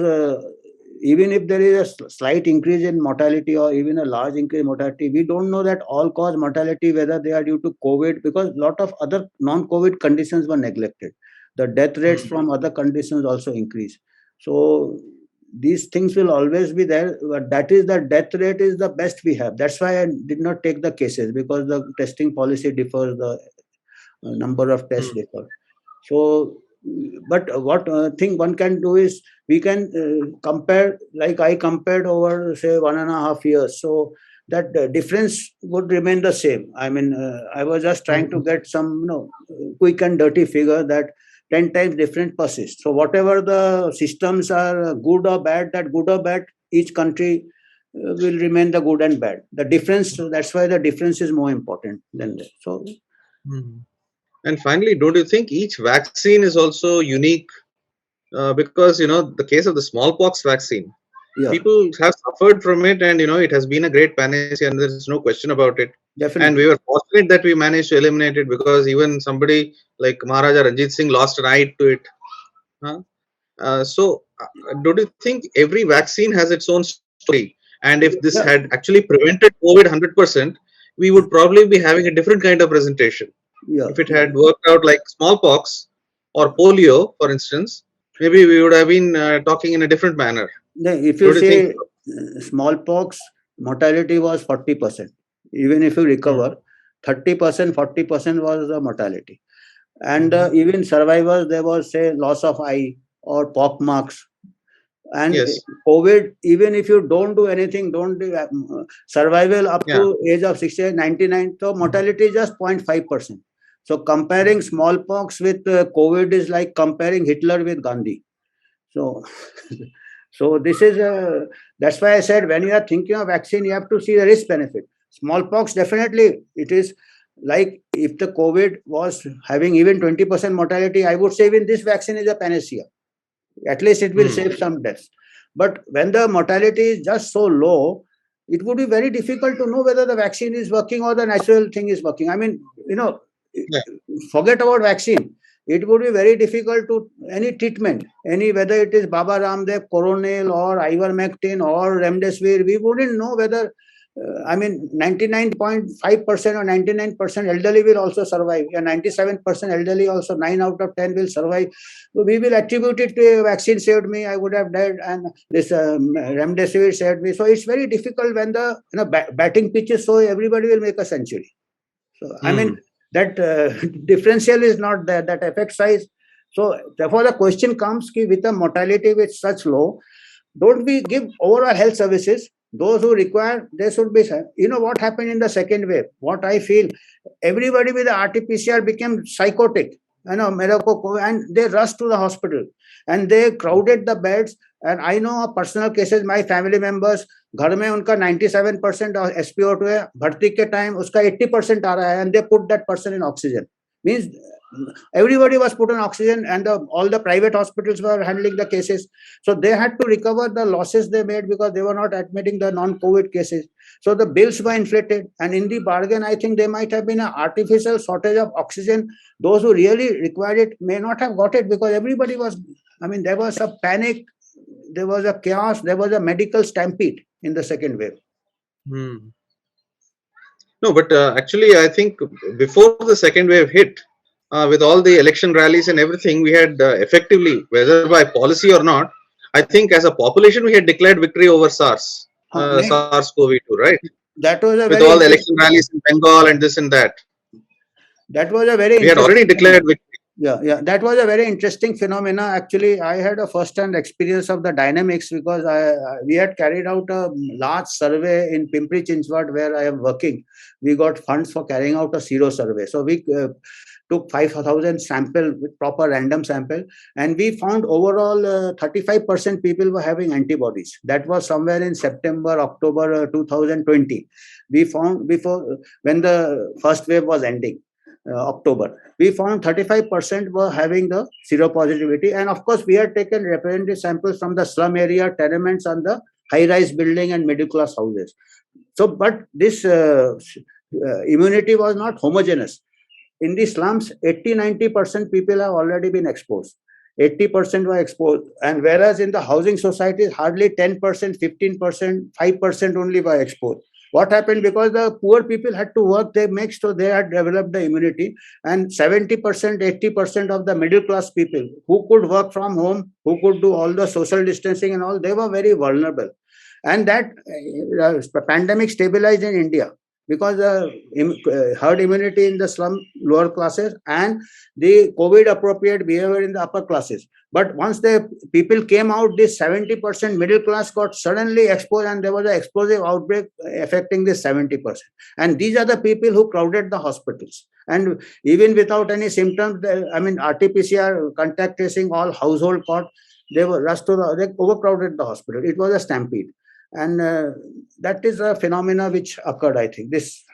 even if there is a slight increase in mortality or even a large increase in mortality, we don't know that all-cause mortality, whether they are due to COVID, because a lot of other non-COVID conditions were neglected. The death rates Mm. from other conditions also increase. So these things will always be there, but that is the death rate is the best we have. That's why I did not take the cases, because the testing policy differs, the number of tests Mm. differ. So, but what thing one can do is we can compare, like I compared over say 1.5 years. So that difference would remain the same. I mean, I was just trying to Mm. get some, quick and dirty figure that 10 times different persists. So whatever the systems are good or bad, that good or bad, each country will remain the good and bad. The difference, that's why the difference is more important than that. So Mm. And finally, don't you think each vaccine is also unique? Because the case of the smallpox vaccine, yeah, people have suffered from it, and it has been a great panacea, and there's no question about it. And we definitely. were fortunate that we managed to eliminate it, because even somebody like Maharaja Ranjit Singh lost an eye to it. Huh? Don't you think every vaccine has its own story? And if this Yeah, had actually prevented COVID 100%, we would probably be having a different kind of presentation. yeah. If it had worked out like smallpox or polio, for instance, maybe we would have been talking in a different manner. If you Don't you think say smallpox, mortality was 40%. Even if you so? recover, 30%, 40% was the mortality. And Mhm. even survivors, there was, say, loss of eye or pock marks. And Yes. COVID, even if you don't do anything, don't do survival up Yeah. to age of 68, 99, so mortality is just 0.5%. So comparing smallpox with COVID is like comparing Hitler with Gandhi. So, so this is that's why I said when you are thinking of vaccine, you have to see the risk benefit. Smallpox, definitely, it is like if the COVID was having even 20% mortality, I would say even this vaccine is a panacea. At least it will Hmm. save some deaths. But when the mortality is just so low, it would be very difficult to know whether the vaccine is working or the natural thing is working. I mean, Yeah. forget about vaccine. It would be very difficult to any treatment, any whether it is Baba Ramdev, Coronel, or Ivermectin, or Remdesivir. We wouldn't know whether. I mean, 99.5% or 99% elderly will also survive. Yeah, 97% elderly also, 9 out of 10 will survive. So we will attribute it to vaccine saved me, I would have died, and this remdesivir saved me. So it's very difficult when the batting pitch is so everybody will make a century. So I mean Hmm. that differential is not there, that effect size. So therefore the question comes ki with a mortality which such low, don't we give overall health services? Those who require, they should be. You know what happened in the second wave? What I feel, everybody with the RT-PCR became psychotic. And they rushed to the hospital and they crowded the beds. And I know of personal cases, my family members, घर में उनका 97% SpO2 है, भर्ती के time उसका 80% आ रहा है, and they put that person in oxygen. Means everybody was put on oxygen, and all the private hospitals were handling the cases. So they had to recover the losses they made because they were not admitting the non-COVID cases. So the bills were inflated, and in the bargain, I think there might have been an artificial shortage of oxygen. Those who really required it may not have got it because everybody was, I mean, there was a panic, there was a chaos, there was a medical stampede in the second wave. Hmm. No, but actually, I think before the second wave hit, with all the election rallies and everything, we had effectively, whether by policy or not, I think as a population, we had declared victory over SARS-CoV-2, right? That was a With very all the interesting, election rallies in Bengal and this and that, that was a very we had already interesting declared victory. yeah, that was a very interesting phenomena. Actually, I had a first-hand experience of the dynamics because we had carried out a large survey in Pimpri Chinchwad where I am working. We got funds for carrying out a sero survey. So we took 5,000 sample with proper random sample, and we found overall 35% people were having antibodies. That was somewhere in September, October 2020. We found before when the first wave was ending. October, we found 35% were having the seropositivity, and of course, we had taken representative samples from the slum area, tenements, and the high-rise building and middle-class houses. So, but this immunity was not homogeneous. In the slums, 80-90% people have already been exposed. 80% were exposed, and whereas in the housing societies, hardly 10%, 15%, 5% only were exposed. What happened? Because the poor people had to work, they had developed the immunity, and 70%, 80% of the middle class people who could work from home, who could do all the social distancing and all, they were very vulnerable. And that pandemic stabilized in India because herd immunity in the slum lower classes and the COVID appropriate behavior in the upper classes. But once the people came out, this 70% middle class got suddenly exposed, and there was an explosive outbreak affecting this 70%. And these are the people who crowded the hospitals. And even without any symptoms, RT-PCR, contact tracing, all household caught, they were rushed to they overcrowded the hospital. It was a stampede. And that is a phenomena which occurred, I think. Just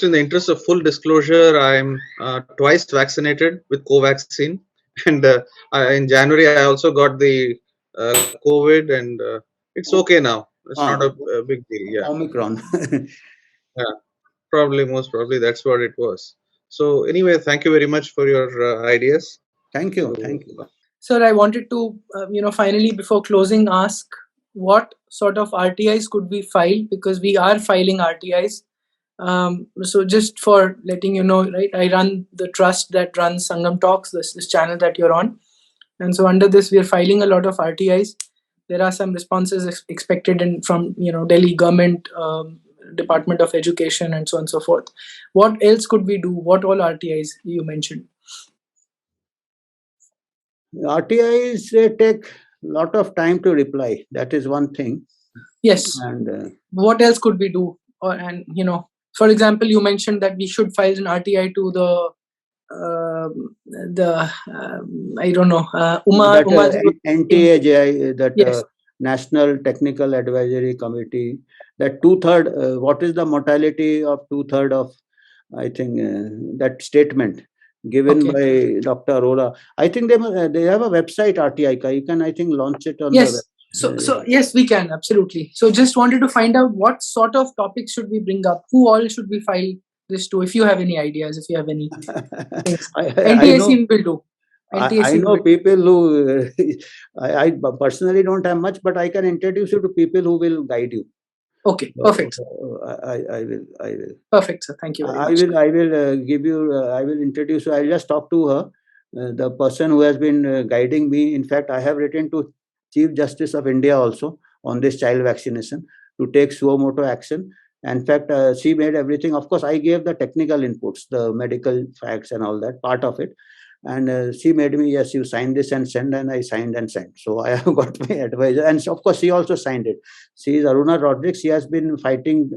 in the interest of full disclosure, I'm twice vaccinated with Covaxin, and in January I also got the COVID, and it's okay now. It's not a big deal. Yeah, Omicron. most probably that's what it was. So anyway, thank you very much for your ideas. Thank you. Thank you. Sir, I wanted to, finally, before closing, ask what sort of RTIs could we file, because we are filing RTIs. So just for letting you know, right, I run the trust that runs Sangam Talks, this channel that you're on. And so under this, we are filing a lot of RTIs. There are some responses expected from Delhi government, Department of Education, and so on and so forth. What else could we do? What all RTIs you mentioned? RTIs take a lot of time to reply. That is one thing. Yes. And what else could we do? For example, you mentioned that we should file an RTI to the NTAJI, that yes. National Technical Advisory Committee, that 2/3, what is the mortality of 2/3 of, I think, that statement given by Dr. Arora. I think they have a website, RTI ka. You can, I think, launch it on the website. So yes, we can, absolutely. So just wanted to find out what sort of topics should we bring up? Who all should we file this to? If you have any ideas, if you have any things. NTAC will do. I know people who, I personally don't have much, but I can introduce you to people who will guide you. Okay, perfect. I will. Perfect, sir. Thank you very much. I will introduce you. I'll just talk to her, the person who has been guiding me. In fact, I have written to Chief Justice of India also on this child vaccination to take suo motu action. In fact, she made everything. Of course, I gave the technical inputs, the medical facts and all that, part of it. And she made me, yes, you sign this and send, and I signed and sent. So I have got my advisor. And of course, she also signed it. She is Aruna Rodriguez. She has been fighting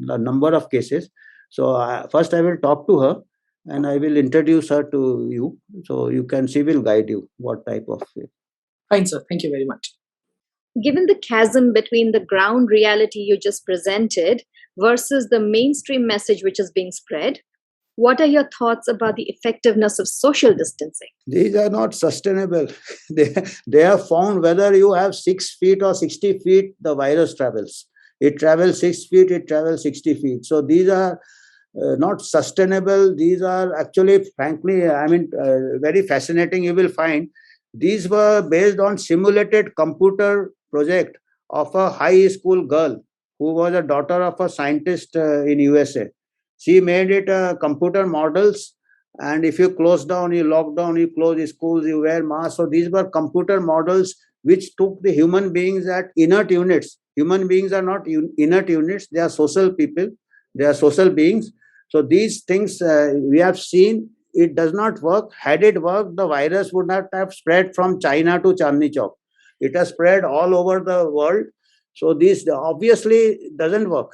a number of cases. So first I will talk to her and I will introduce her to you. So she will guide you what type of. Fine, sir. Thank you very much. Given the chasm between the ground reality you just presented versus the mainstream message which is being spread, what are your thoughts about the effectiveness of social distancing? These are not sustainable. They have found whether you have 6 feet or 60 feet, the virus travels. It travels 6 feet, it travels 60 feet. So these are not sustainable. These are actually, frankly, very fascinating. You will find these were based on simulated computer project of a high school girl who was a daughter of a scientist in USA. She made it computer models, and if you close down, you lock down, you close the schools, you wear masks. So these were computer models which took the human beings at inert units. Human beings are not inert units. They are social people. They are social beings. So these things we have seen, it does not work. Had it worked, the virus would not have spread from China to Chandni Chowk. It has spread all over the world. So this obviously doesn't work.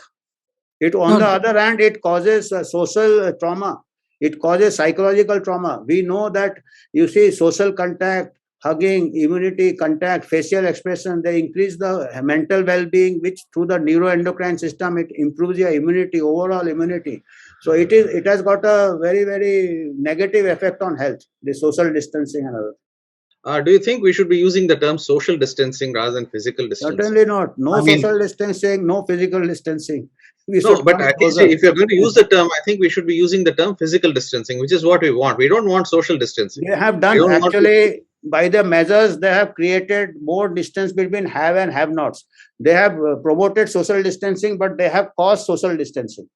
On the other hand, it causes social trauma. It causes psychological trauma. We know that, you see, social contact, hugging, immunity, contact, facial expression, they increase the mental well-being, which through the neuroendocrine system, it improves your immunity, overall immunity. So it has got a very, very negative effect on health, the social distancing and other. Do you think we should be using the term social distancing rather than physical distancing? Certainly not. Social distancing, no physical distancing. No, but at least if you're going to use the term, I think we should be using the term physical distancing, which is what we want. We don't want social distancing. They have done, actually, by the measures, they have created more distance between have and have nots. They have promoted social distancing, but they have caused social distancing.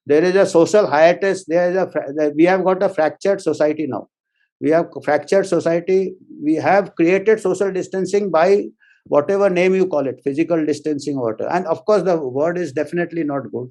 There is a social hiatus. We have got a fractured society now. We have fractured society. We have created social distancing by whatever name you call it, physical distancing or whatever. And of course, the word is definitely not good.